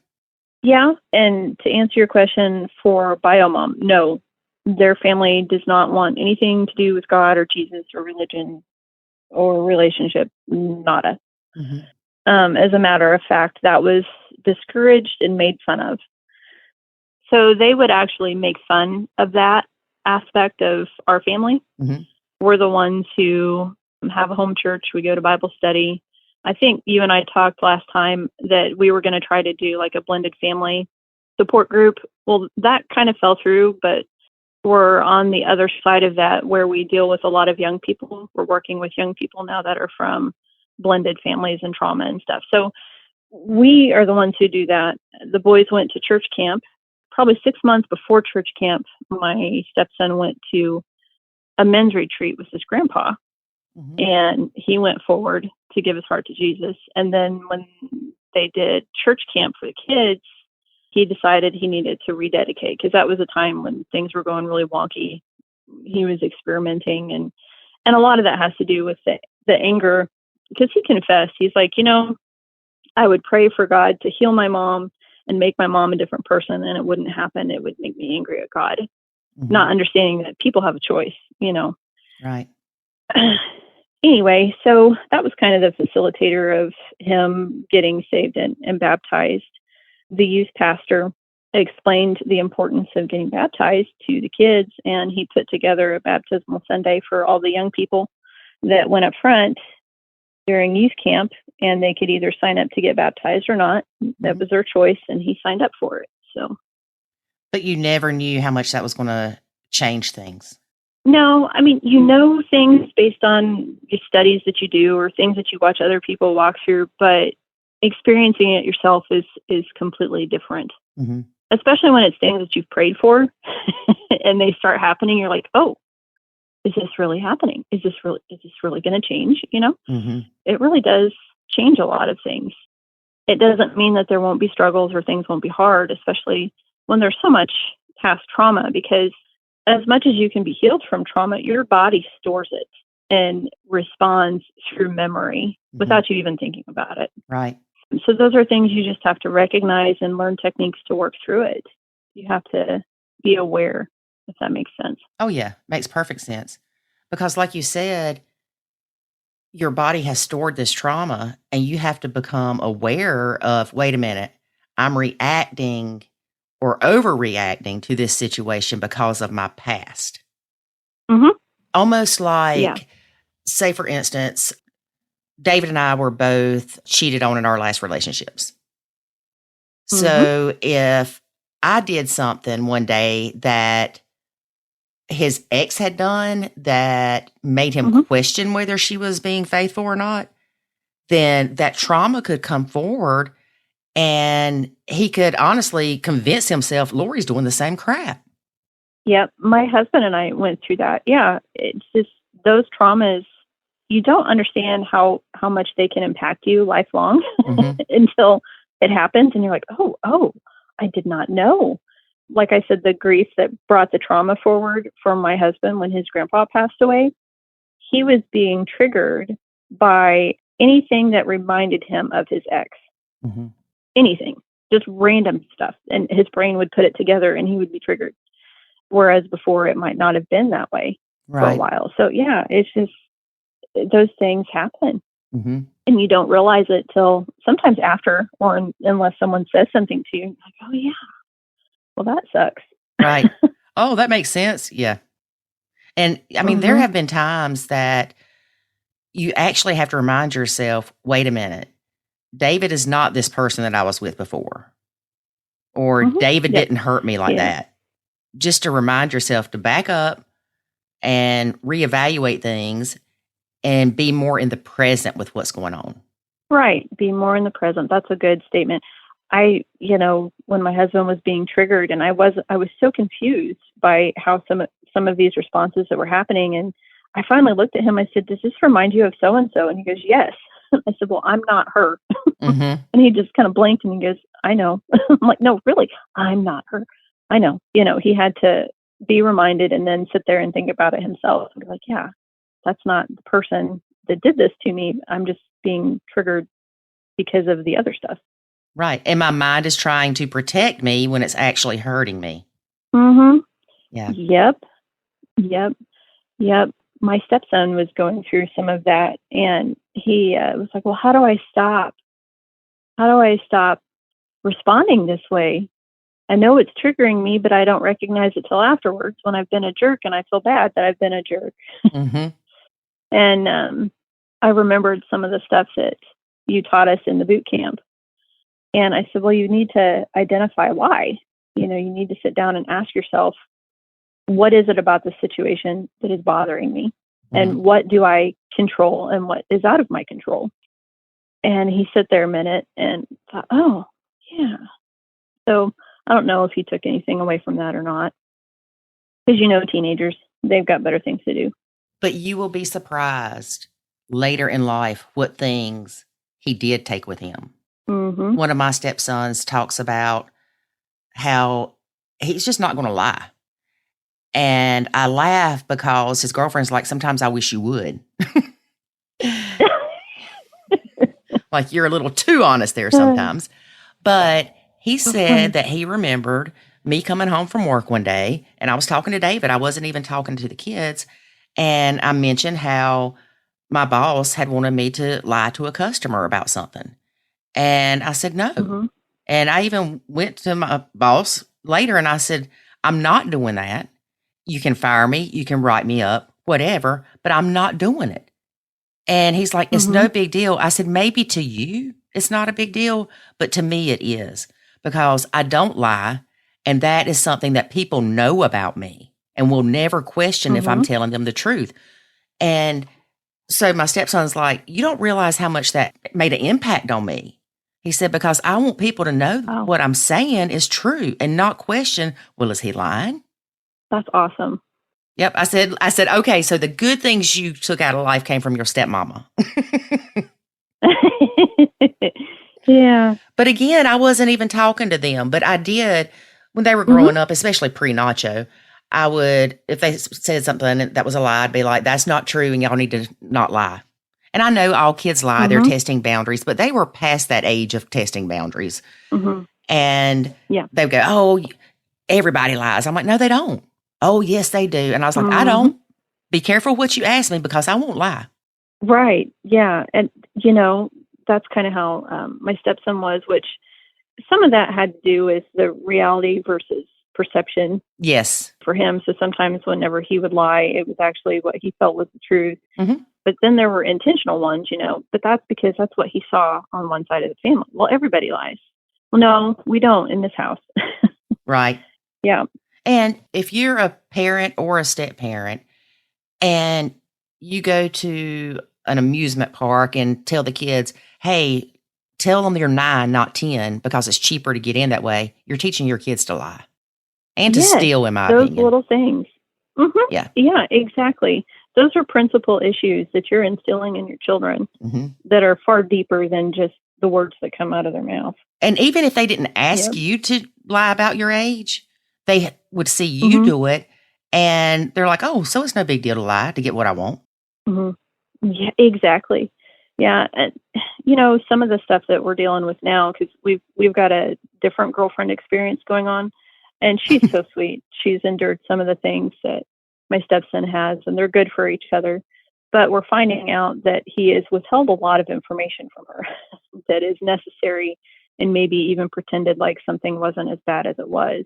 Yeah, and to answer your question for bio mom, no. Their family does not want anything to do with God or Jesus or religion or relationship. Nada. As a matter of fact, that was discouraged and made fun of. So they would actually make fun of that aspect of our family. We're the ones who have a home church. We go to Bible study. I think you and I talked last time that we were going to try to do like a blended family support group. Well, that kind of fell through, but we're on the other side of that where we deal with a lot of young people. We're working with young people now that are from blended families and trauma and stuff. So we are the ones who do that. The boys went to church camp. Probably 6 months before church camp, my stepson went to a men's retreat with his grandpa. And he went forward to give his heart to Jesus. And then when they did church camp for the kids, he decided he needed to rededicate, because that was a time when things were going really wonky. He was experimenting, and a lot of that has to do with the anger, because he confessed. He's like, I would pray for God to heal my mom and make my mom a different person, and it wouldn't happen. It would make me angry at God, not understanding that people have a choice, Right. Anyway, so that was kind of the facilitator of him getting saved and baptized. The youth pastor explained the importance of getting baptized to the kids, and he put together a baptismal Sunday for all the young people that went up front during youth camp, and they could either sign up to get baptized or not. That was their choice, and he signed up for it. So, but you never knew how much that was going to change things. No, I mean, things based on the studies that you do or things that you watch other people walk through, but experiencing it yourself is completely different. Especially when it's things that you've prayed for and they start happening. You're like, oh, is this really happening? Is this really going to change? It really does change a lot of things. It doesn't mean that there won't be struggles or things won't be hard, especially when there's so much past trauma, because as much as you can be healed from trauma, your body stores it and responds through memory without you even thinking about it. Right. So those are things you just have to recognize and learn techniques to work through it. You have to be aware, if that makes sense. Oh, yeah. Makes perfect sense. Because like you said, your body has stored this trauma, and you have to become aware of, wait a minute, I'm reacting or overreacting to this situation because of my past. Almost like, say, for instance, David and I were both cheated on in our last relationships. So if I did something one day that his ex had done that made him question whether she was being faithful or not, then that trauma could come forward, and he could honestly convince himself Lori's doing the same crap. Yeah, my husband and I went through that. Yeah, it's just those traumas, you don't understand how much they can impact you lifelong until it happens. And you're like, oh, I did not know. Like I said, the grief that brought the trauma forward for my husband when his grandpa passed away, he was being triggered by anything that reminded him of his ex. Anything, just random stuff. And his brain would put it together and he would be triggered. Whereas before it might not have been that way for a while. So yeah, it's just, those things happen. And you don't realize it till sometimes after, or unless someone says something to you, like, oh yeah, well that sucks. Right. Oh, that makes sense. Yeah. And I mean, there have been times that you actually have to remind yourself, wait a minute, David is not this person that I was with before. Or David didn't hurt me like that. Just to remind yourself to back up and reevaluate things and be more in the present with what's going on. Right. Be more in the present. That's a good statement. When my husband was being triggered, and I was so confused by how some of these responses that were happening. And I finally looked at him. I said, does this remind you of so-and-so? And he goes, yes. I said, well, I'm not her. And he just kind of blinked and he goes, I know. I'm like, no, really, I'm not her. I know. He had to be reminded and then sit there and think about it himself and be like, yeah, that's not the person that did this to me. I'm just being triggered because of the other stuff. Right. And my mind is trying to protect me when it's actually hurting me. Yeah. Yep. My stepson was going through some of that, and he was like, well, how do I stop? How do I stop responding this way? I know it's triggering me, but I don't recognize it till afterwards when I've been a jerk and I feel bad that I've been a jerk. And I remembered some of the stuff that you taught us in the boot camp. And I said, well, you need to identify why. You need to sit down and ask yourself, what is it about the situation that is bothering me? And what do I control and what is out of my control? And he sat there a minute and thought, oh, yeah. So I don't know if he took anything away from that or not. Because teenagers, they've got better things to do. But you will be surprised later in life what things he did take with him. One of my stepsons talks about how he's just not going to lie. And I laugh because his girlfriend's like, sometimes I wish you would. Like, you're a little too honest there sometimes. But he said that he remembered me coming home from work one day, and I was talking to David. I wasn't even talking to the kids. And I mentioned how my boss had wanted me to lie to a customer about something. And I said, no. And I even went to my boss later and I said, I'm not doing that. You can fire me. You can write me up, whatever, but I'm not doing it. And he's like, it's no big deal. I said, maybe to you, it's not a big deal, but to me it is, because I don't lie. And that is something that people know about me and will never question if I'm telling them the truth. And so my stepson's like, you don't realize how much that made an impact on me. He said, because I want people to know what I'm saying is true and not question, well, is he lying? That's awesome. Yep. I said, okay, so the good things you took out of life came from your stepmama. Yeah. But again, I wasn't even talking to them, but I did when they were growing up, especially pre-Nacho. I would, if they said something that was a lie, I'd be like, that's not true and y'all need to not lie. And I know all kids lie, they're testing boundaries, but they were past that age of testing boundaries. And they'd go, oh, everybody lies. I'm like, no, they don't. Oh, yes, they do. And I was like, I don't. Be careful what you ask me because I won't lie. Right. Yeah. And, that's kind of how my stepson was, which some of that had to do with the reality versus perception. Yes. For him. So sometimes whenever he would lie, it was actually what he felt was the truth. But then there were intentional ones, but that's because that's what he saw on one side of the family. Well, everybody lies. Well, no, we don't in this house. Right. Yeah. And if you're a parent or a step parent and you go to an amusement park and tell the kids, hey, tell them you're 9, not 10, because it's cheaper to get in that way, you're teaching your kids to lie and to steal, in my opinion. Those little things. Yeah. Yeah, exactly. those are principal issues that you're instilling in your children that are far deeper than just the words that come out of their mouth. And even if they didn't ask you to lie about your age, they would see you do it. And they're like, oh, so it's no big deal to lie to get what I want. Yeah, exactly. Yeah. And, some of the stuff that we're dealing with now, because we've got a different girlfriend experience going on. And she's so sweet. She's endured some of the things that my stepson has, and they're good for each other. But we're finding out that he has withheld a lot of information from her that is necessary, and maybe even pretended like something wasn't as bad as it was.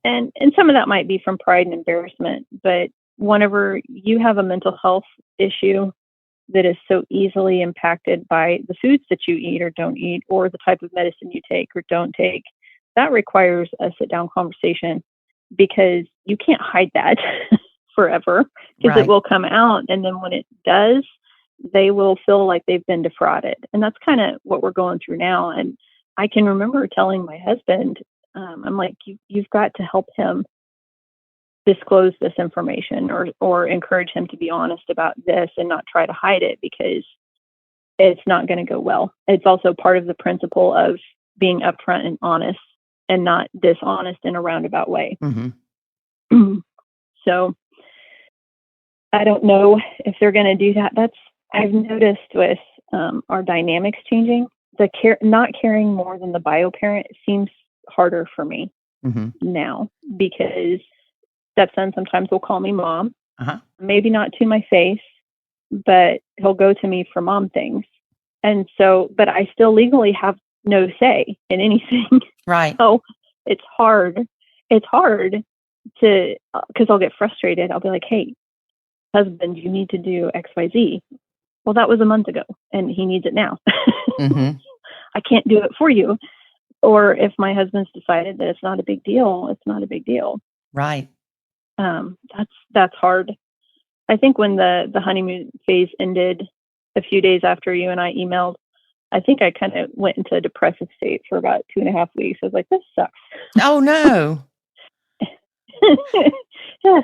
And some of that might be from pride and embarrassment. But whenever you have a mental health issue that is so easily impacted by the foods that you eat or don't eat, or the type of medicine you take or don't take, that requires a sit-down conversation, because you can't hide that forever, because it will come out. And then when it does, they will feel like they've been defrauded. And that's kind of what we're going through now. And I can remember telling my husband, I'm like, you've got to help him disclose this information, or encourage him to be honest about this and not try to hide it, because it's not going to go well. It's also part of the principle of being upfront and honest, and not dishonest in a roundabout way. So I don't know if they're going to do that. I've noticed with our dynamics changing, not caring more than the bio parent seems harder for me now, because stepson sometimes will call me mom, maybe not to my face, but he'll go to me for mom things. And so, but I still legally have no say in anything. Right. So it's hard. It's hard to, because I'll get frustrated. I'll be like, hey, husband, you need to do X, Y, Z. Well, that was a month ago and he needs it now. I can't do it for you. Or if my husband's decided that it's not a big deal, it's not a big deal. Right. That's hard. I think when the honeymoon phase ended a few days after you and I emailed, I think I kind of went into a depressive state for about 2.5 weeks. I was like, this sucks. Oh, no. Yeah.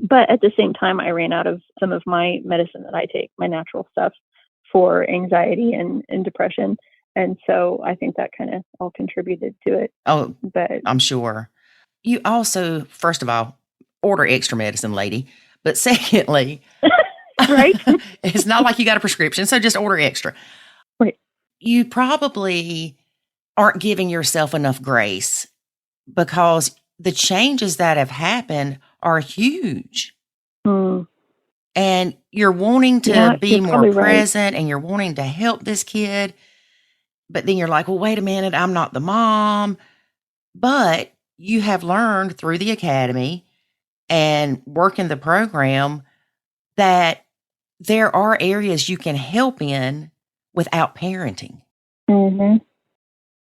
But at the same time, I ran out of some of my medicine that I take, my natural stuff for anxiety and depression. And so I think that kind of all contributed to it. Oh, but I'm sure. You also, first of all, order extra medicine, lady. But secondly, right? It's not like you got a prescription, so just order extra. Right. You probably aren't giving yourself enough grace, because the changes that have happened are huge. And you're wanting to be more present, and you're wanting to help this kid. But then you're like, well, wait a minute, I'm not the mom. But you have learned through the academy and working the program that there are areas you can help in without parenting.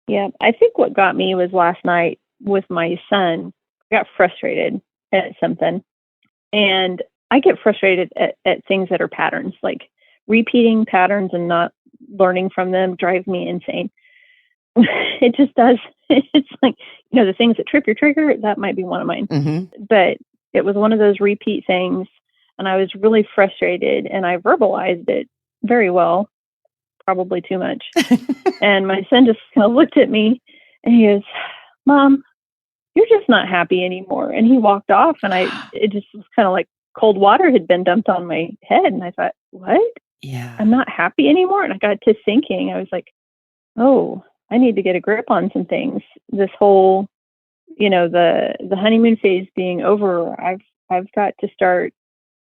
Yeah. I think what got me was last night with my son. I got frustrated at something. And I get frustrated at things that are patterns, like repeating patterns and not learning from them drive me insane. It just does. It's like, the things that trip your trigger, that might be one of mine. But it was one of those repeat things, and I was really frustrated, and I verbalized it very well, probably too much. And my son just kind of looked at me and he goes, Mom, you're just not happy anymore. And he walked off, and it just was kind of like cold water had been dumped on my head. And I thought, what? Yeah. I'm not happy anymore. And I got to thinking, I was like, oh, I need to get a grip on some things. This whole, the honeymoon phase being over, I've got to start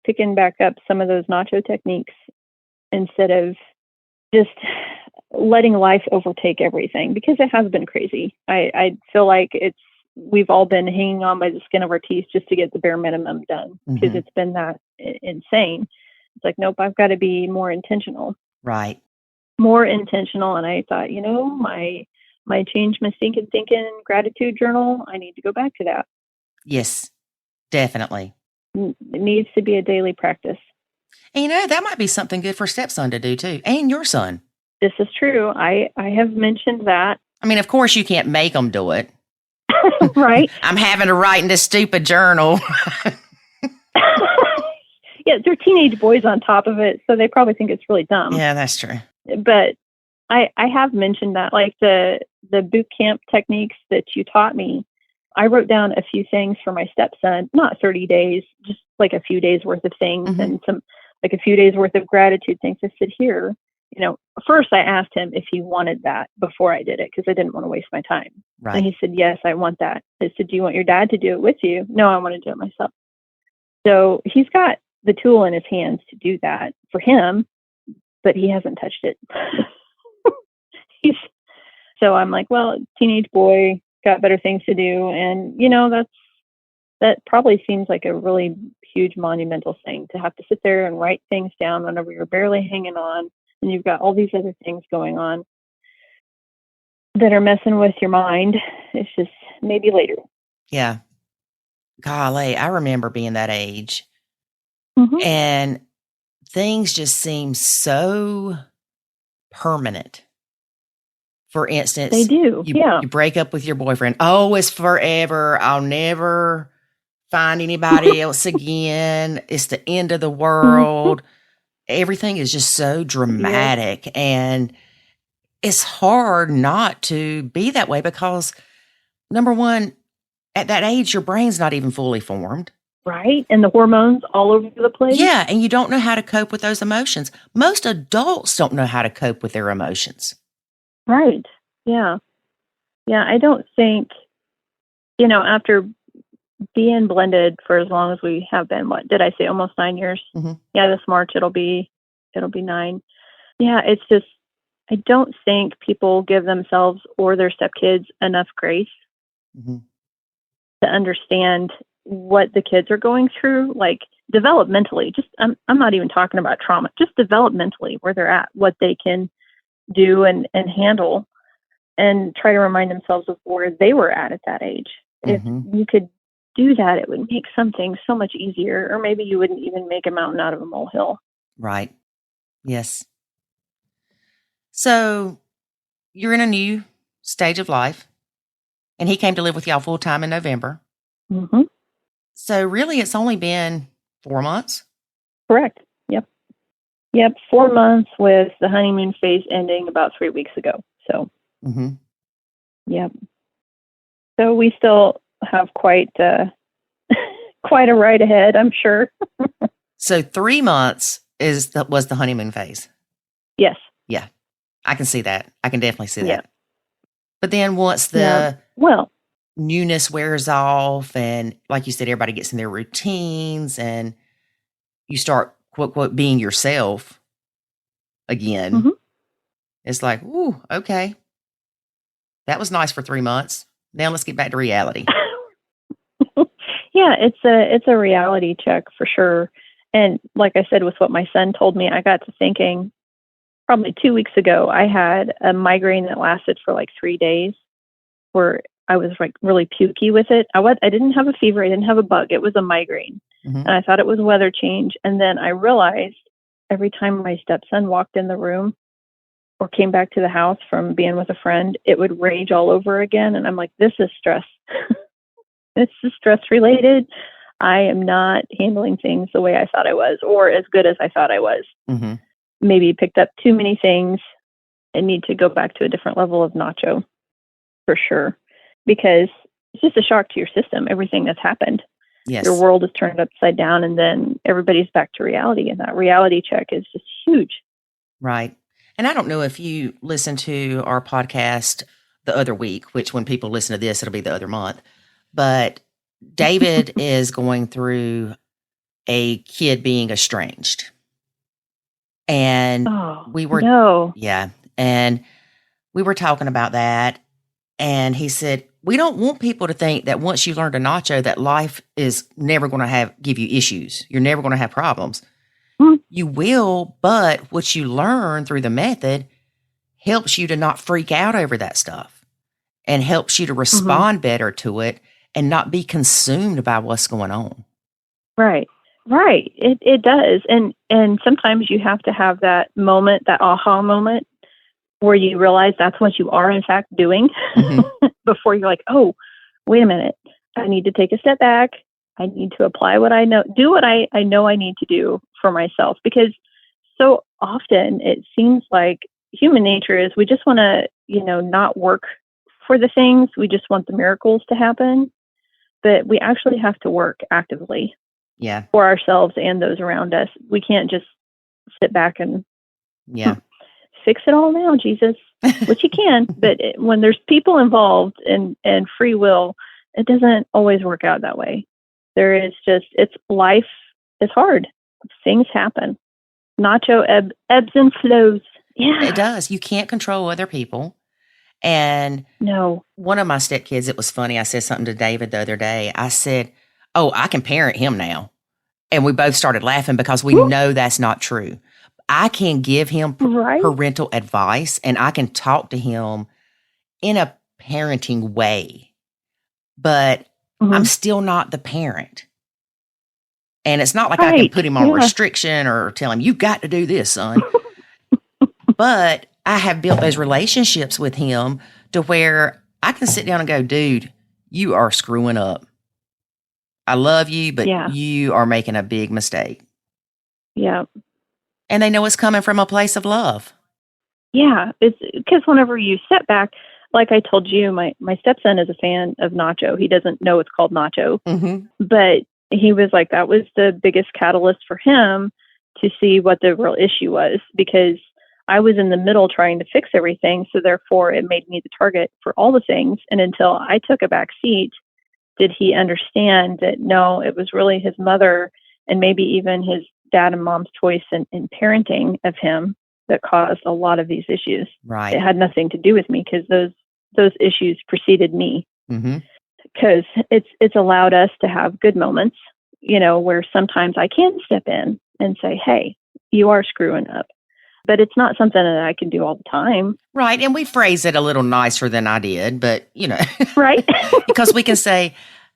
picking back up some of those Nacho techniques instead of just letting life overtake everything, because it has been crazy. I feel like we've all been hanging on by the skin of our teeth just to get the bare minimum done, because it's been that insane. It's like, nope, I've got to be more intentional. Right. More intentional. And I thought, my change my thinking gratitude journal, I need to go back to that. Yes, definitely. It needs to be a daily practice. And that might be something good for stepson to do too, and your son. This is true. I have mentioned that. I mean, of course you can't make them do it. Right. I'm having to write in this stupid journal. Yeah, Yeah, they're teenage boys on top of it, so they probably think it's really dumb. Yeah, that's true. But I have mentioned that, like the boot camp techniques that you taught me, I wrote down a few things for my stepson, not 30 days, just like a few days worth of things and a few days worth of gratitude things. I said, here, first I asked him if he wanted that before I did it because I didn't want to waste my time. Right. And he said, yes, I want that. I said, do you want your dad to do it with you? No, I want to do it myself. So he's got the tool in his hands to do that for him, but he hasn't touched it. So I'm like, well, teenage boy, got better things to do. And, that probably seems like a really huge monumental thing to have to sit there and write things down whenever you're barely hanging on and you've got all these other things going on that are messing with your mind. It's just maybe later. Yeah. Golly, I remember being that age and things just seem so permanent. For instance, they do. You break up with your boyfriend. Oh, it's forever. I'll never find anybody else again. It's the end of the world. Everything is just so dramatic. And it's hard not to be that way because, number one, at that age, your brain's not even fully formed. Right. And the hormones all over the place. Yeah. And you don't know how to cope with those emotions. Most adults don't know how to cope with their emotions. Right. Yeah. Yeah. I don't think, after being blended for as long as we have been, what did I say? Almost 9 years. Yeah. This March, it'll be 9. Yeah. It's just, I don't think people give themselves or their stepkids enough grace to understand what the kids are going through, like developmentally. Just, I'm not even talking about trauma, just developmentally where they're at, what they can do and handle, and try to remind themselves of where they were at that age. If you could do that, it would make something so much easier, or maybe you wouldn't even make a mountain out of a molehill. Right. Yes. So you're in a new stage of life, and he came to live with y'all full time in November. So really, it's only been 4 months? Correct. Yep, 4 months with the honeymoon phase ending about 3 weeks ago. So, yep. So we still have quite a ride ahead, I'm sure. So 3 months was the honeymoon phase? Yes. Yeah, I can see that. I can definitely see that. But then once the newness wears off and, like you said, everybody gets in their routines and you start quote, quote, being yourself again. It's like, ooh, okay. That was nice for 3 months. Now let's get back to reality. Yeah, it's a reality check for sure. And like I said, with what my son told me, I got to thinking probably 2 weeks ago, I had a migraine that lasted for like 3 days where I was like really pukey with it. I didn't have a fever. I didn't have a bug. It was a migraine. And I thought it was weather change. And then I realized every time my stepson walked in the room or came back to the house from being with a friend, it would rage all over again. And I'm like, this is stress. This is stress related. I am not handling things the way I thought I was, or as good as I thought I was. Maybe picked up too many things and need to go back to a different level of Nacho for sure, because it's just a shock to your system, everything that's happened. Yes. Your world is turned upside down and then everybody's back to reality. And that reality check is just huge. Right. And I don't know if you listened to our podcast the other week, which when people listen to this, it'll be the other month. But David is going through a kid being estranged. And we were, and we were talking about that. And he said, we don't want people to think that once you learn to Nacho, that life is never going to give you issues. You're never going to have problems. You will, but what you learn through the method helps you to not freak out over that stuff and helps you to respond better to it and not be consumed by what's going on. Right. It does. And sometimes you have to have that moment, that aha moment, where you realize that's what you are in fact doing before you're like, oh, wait a minute. I need to take a step back I need to apply what I know, do what I know I need to do for myself. Because so often it seems like human nature is we just want to, not work for the things. We just want the miracles to happen. But we actually have to work actively for ourselves and those around us. We can't just sit back and fix it all now, Jesus, which you can. But when there's people involved and free will, it doesn't always work out that way. There is life is hard. Things happen. Nacho ebbs and flows. Yeah. It does. You can't control other people. And no, one of my stepkids, it was funny. I said something to David the other day. I said, "Oh, I can parent him now." And we both started laughing because we know that's not true. I can give him parental advice and I can talk to him in a parenting way, but I'm still not the parent. And it's not like I can put him on restriction or tell him, "You got to do this, son." But I have built those relationships with him to where I can sit down and go, "Dude, you are screwing up. I love you, but you are making a big mistake." Yeah. And they know it's coming from a place of love. Yeah. It's because whenever you step back, like I told you, my stepson is a fan of Nacho. He doesn't know it's called Nacho, but he was like, that was the biggest catalyst for him to see what the real issue was, because I was in the middle trying to fix everything. So therefore it made me the target for all the things. And until I took a back seat, did he understand that no, it was really his mother and maybe even his dad and mom's choice in parenting of him that caused a lot of these issues. Right. It had nothing to do with me because those issues preceded me. Because it's allowed us to have good moments, where sometimes I can step in and say, "Hey, you are screwing up." But it's not something that I can do all the time. Right. And we phrase it a little nicer than I did, but, Right. Because we can say,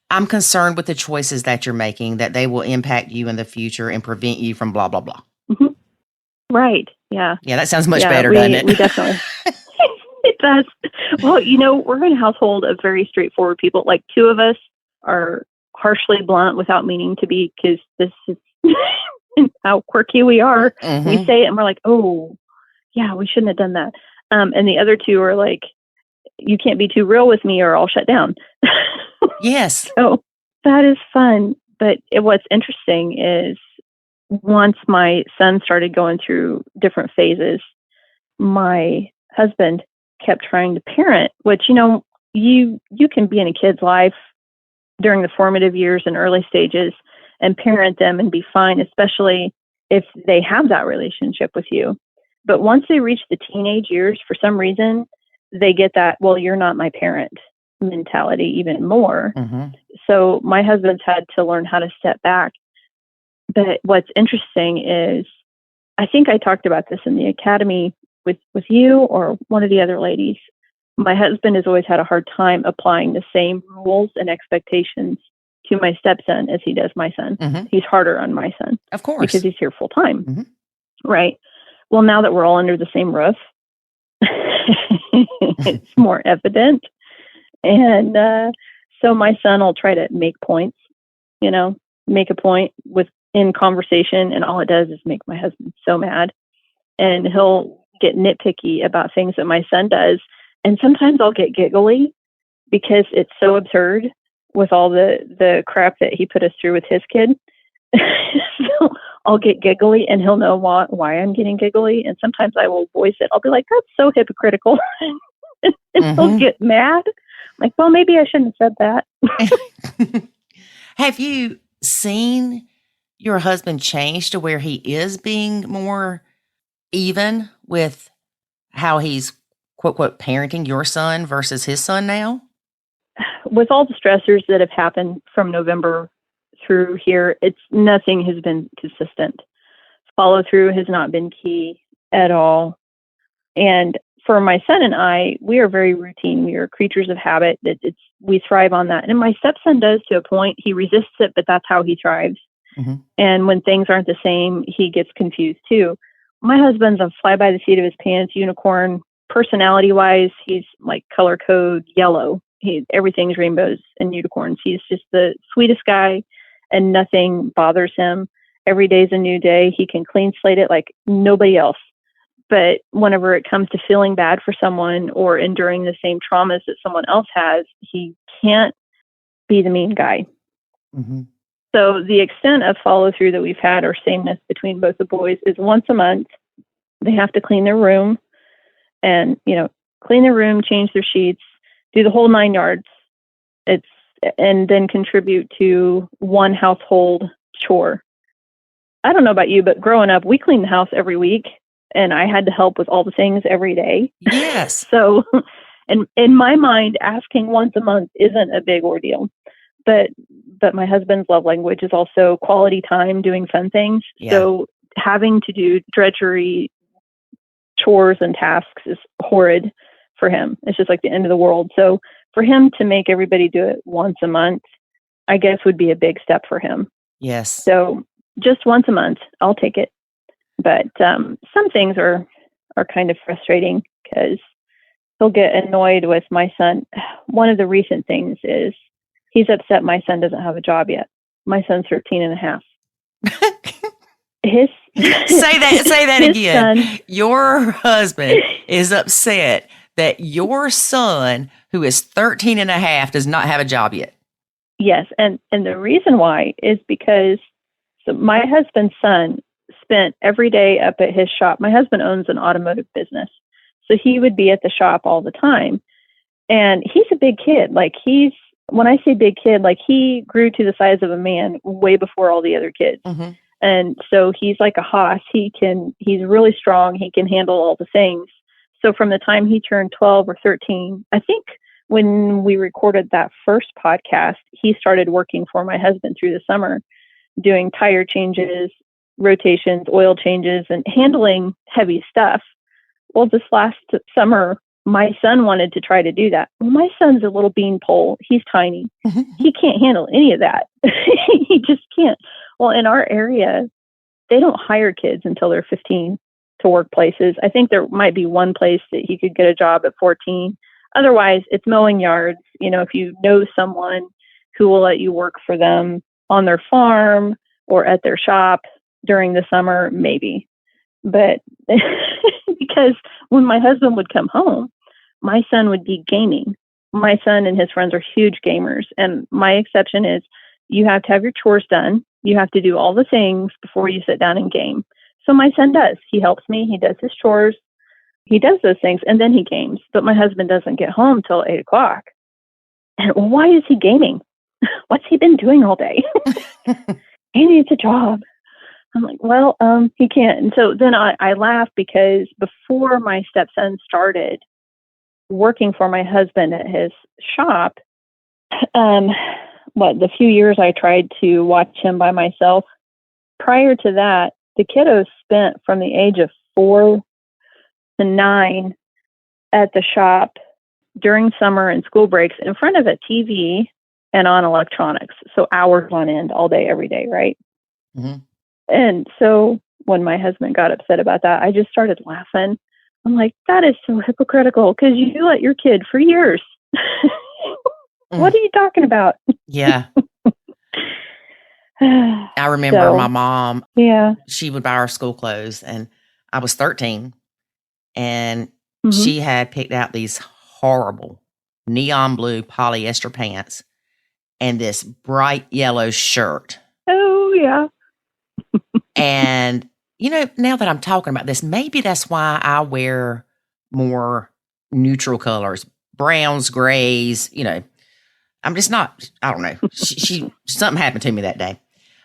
"I'm concerned with the choices that you're making, that they will impact you in the future and prevent you from blah, blah, blah." Right. Yeah. Yeah, that sounds much better, doesn't it? We definitely. It does. Well, we're in a household of very straightforward people. Like two of us are harshly blunt without meaning to be, because this is how quirky we are. We say it and we're like, "Oh, yeah, we shouldn't have done that." And the other two are like, "You can't be too real with me or I'll shut down." Yes. So that is fun. But what's interesting is once my son started going through different phases, my husband kept trying to parent, which, you can be in a kid's life during the formative years and early stages and parent them and be fine, especially if they have that relationship with you. But once they reach the teenage years, for some reason, they get that, "Well, you're not my parent" mentality even more. So my husband's had to learn how to step back. But what's interesting is, I think I talked about this in the academy with you or one of the other ladies. My husband has always had a hard time applying the same rules and expectations to my stepson as he does my son. He's harder on my son. Of course. Because he's here full time. Right. Well, now that we're all under the same roof, it's more evident. And so my son will try to make points, make a point in conversation, and all it does is make my husband so mad. And he'll get nitpicky about things that my son does. And sometimes I'll get giggly because it's so absurd with all the crap that he put us through with his kid. So I'll get giggly and he'll know why I'm getting giggly. And sometimes I will voice it. I'll be like, "That's so hypocritical." And he'll get mad. I'm like, "Well, maybe I shouldn't have said that." Have you seen your husband change to where he is being more even with how he's quote, quote, parenting your son versus his son now? With all the stressors that have happened from November through here, nothing has been consistent. Follow through has not been key at all. And for my son and I, we are very routine. We are creatures of habit. We thrive on that. And my stepson does to a point. He resists it, but that's how he thrives. And when things aren't the same, he gets confused too. My husband's a fly by the seat of his pants unicorn. Personality wise, he's like color code yellow. Everything's rainbows and unicorns. He's just the sweetest guy. and nothing bothers him. Every day is a new day. He can clean slate it like nobody else. But whenever it comes to feeling bad for someone or enduring the same traumas that someone else has, he can't be the mean guy. Mm-hmm. So the extent of follow through that we've had, or sameness between both the boys, is once a month they have to clean their room and, clean their room, change their sheets, do the whole 9 yards. And then contribute to one household chore. I don't know about you, but growing up, we cleaned the house every week, and I had to help with all the things every day. Yes. So, in my mind, asking once a month isn't a big ordeal. But my husband's love language is also quality time, doing fun things. Yeah. So having to do drudgery, chores, and tasks is horrid for him. It's just like the end of the world. So for him to make everybody do it once a month, I guess would be a big step for him. Yes. So just once a month, I'll take it. But some things are kind of frustrating because he'll get annoyed with my son. One of the recent things is he's upset my son doesn't have a job yet. My son's 13 and a half. Say that again. Son, your husband is upset that your son, who is 13 and a half, does not have a job yet. Yes. And the reason why is because my husband's son spent every day up at his shop. My husband owns an automotive business. So he would be at the shop all the time. And he's a big kid. When I say big kid, he grew to the size of a man way before all the other kids. Mm-hmm. And so he's like a hoss. He's really strong. He can handle all the things. So from the time he turned 12 or 13, I think when we recorded that first podcast, he started working for my husband through the summer, doing tire changes, rotations, oil changes, and handling heavy stuff. Well, this last summer, my son wanted to try to do that. Well, my son's a little beanpole. He's tiny. He can't handle any of that. He just can't. Well, in our area, they don't hire kids until they're 15 to work places. I think there might be one place that he could get a job at 14. Otherwise, it's mowing yards. If you know someone who will let you work for them on their farm or at their shop during the summer, maybe. But because when my husband would come home, my son would be gaming. My son and his friends are huge gamers. And my exception is you have to have your chores done. You have to do all the things before you sit down and game. So my son does. He helps me. He does his chores. He does those things, and then he games. But my husband doesn't get home till 8 o'clock. And why is he gaming? What's he been doing all day? He needs a job. I'm like, well, he can't. And so then I laugh because before my stepson started working for my husband at his shop, the few years I tried to watch him by myself, prior to that, the kiddos spent from the age of 4 to 9 at the shop during summer and school breaks in front of a TV and on electronics. So hours on end, all day, every day, right? Mm-hmm. And so when my husband got upset about that, I just started laughing. I'm like, that is so hypocritical because you let your kid for years. What are you talking about? Yeah. I remember my mom, she would buy our school clothes, and I was 13, and she had picked out these horrible neon blue polyester pants and this bright yellow shirt. Oh, yeah. And, now that I'm talking about this, maybe that's why I wear more neutral colors, browns, grays, I'm just not, I don't know. Something happened to me that day.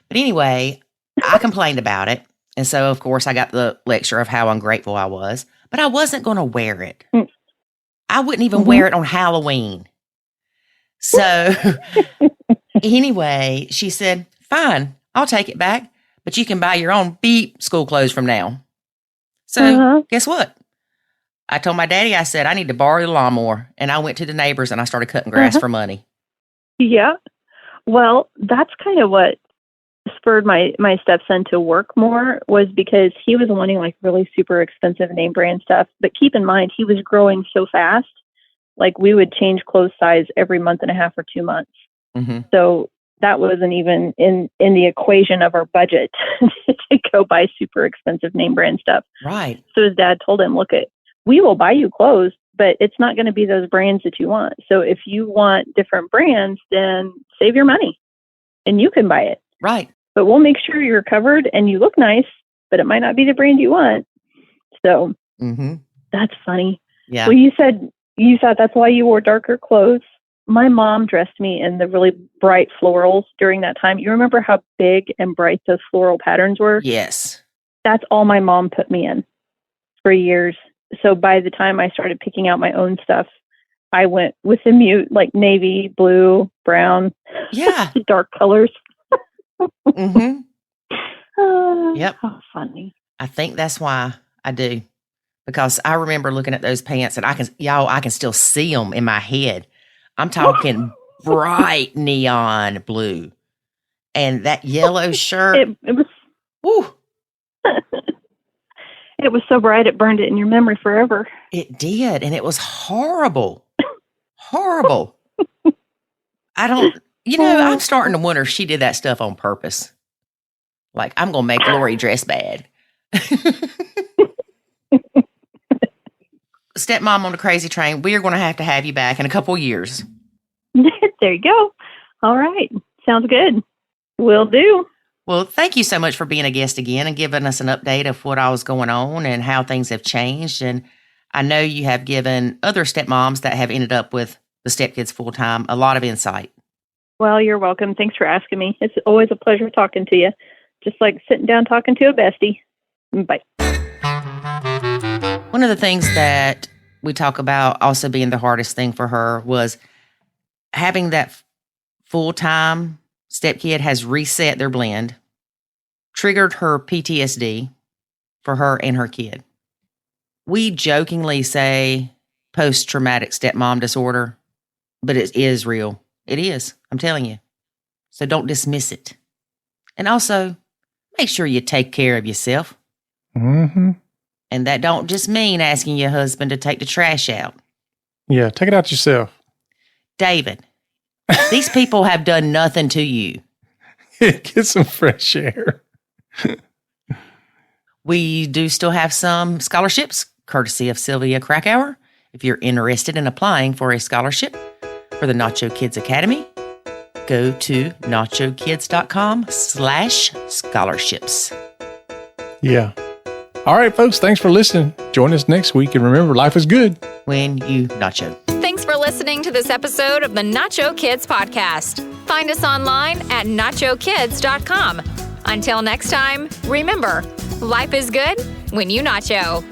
But anyway, I complained about it. And so, of course, I got the lecture of how ungrateful I was. But I wasn't going to wear it. I wouldn't even wear it on Halloween. So anyway, she said, fine, I'll take it back. But you can buy your own school clothes from now. So guess what? I told my daddy, I said, I need to borrow the lawnmower. And I went to the neighbors and I started cutting grass for money. Yeah. Well, that's kind of what spurred my stepson to work more, was because he was wanting like really super expensive name brand stuff. But keep in mind, he was growing so fast. Like we would change clothes size every month and a half or 2 months. Mm-hmm. So that wasn't even in the equation of our budget to go buy super expensive name brand stuff. Right. So his dad told him, look, we will buy you clothes, but it's not going to be those brands that you want. So if you want different brands, then save your money and you can buy it. Right. But we'll make sure you're covered and you look nice, but it might not be the brand you want. So that's funny. Yeah. Well, you said you thought that's why you wore darker clothes. My mom dressed me in the really bright florals during that time. You remember how big and bright those floral patterns were? Yes. That's all my mom put me in for years. So by the time I started picking out my own stuff, I went with the mute, like navy, blue, brown, dark colors. Yep. How funny. I think that's why I do. Because I remember looking at those pants and I can still see them in my head. I'm talking bright neon blue. And that yellow shirt. It was woo. It was so bright it burned it in your memory forever. It did. And it was horrible. Horrible. I'm starting to wonder if she did that stuff on purpose. Like, I'm going to make Lori dress bad. Stepmom on the crazy train, we are going to have you back in a couple of years. There you go. All right. Sounds good. Will do. Well, thank you so much for being a guest again and giving us an update of what all was going on and how things have changed. And I know you have given other stepmoms that have ended up with the stepkids full-time a lot of insight. Well, you're welcome. Thanks for asking me. It's always a pleasure talking to you. Just like sitting down talking to a bestie. Bye. One of the things that we talk about also being the hardest thing for her was having that full-time stepkid has reset their blend, triggered her PTSD for her and her kid. We jokingly say post-traumatic stepmom disorder, but it is real. It is. I'm telling you. So don't dismiss it. And also, make sure you take care of yourself. And that don't just mean asking your husband to take the trash out. Yeah, take it out yourself. David, these people have done nothing to you. Get some fresh air. We do still have some scholarships, courtesy of Sylvia Krakauer. If you're interested in applying for a scholarship for the Nacho Kids Academy, go to nachokids.com/scholarships. Yeah. All right, folks, thanks for listening. Join us next week. And remember, life is good when you nacho. Thanks for listening to this episode of the Nacho Kids Podcast. Find us online at nachokids.com. Until next time, remember, life is good when you nacho.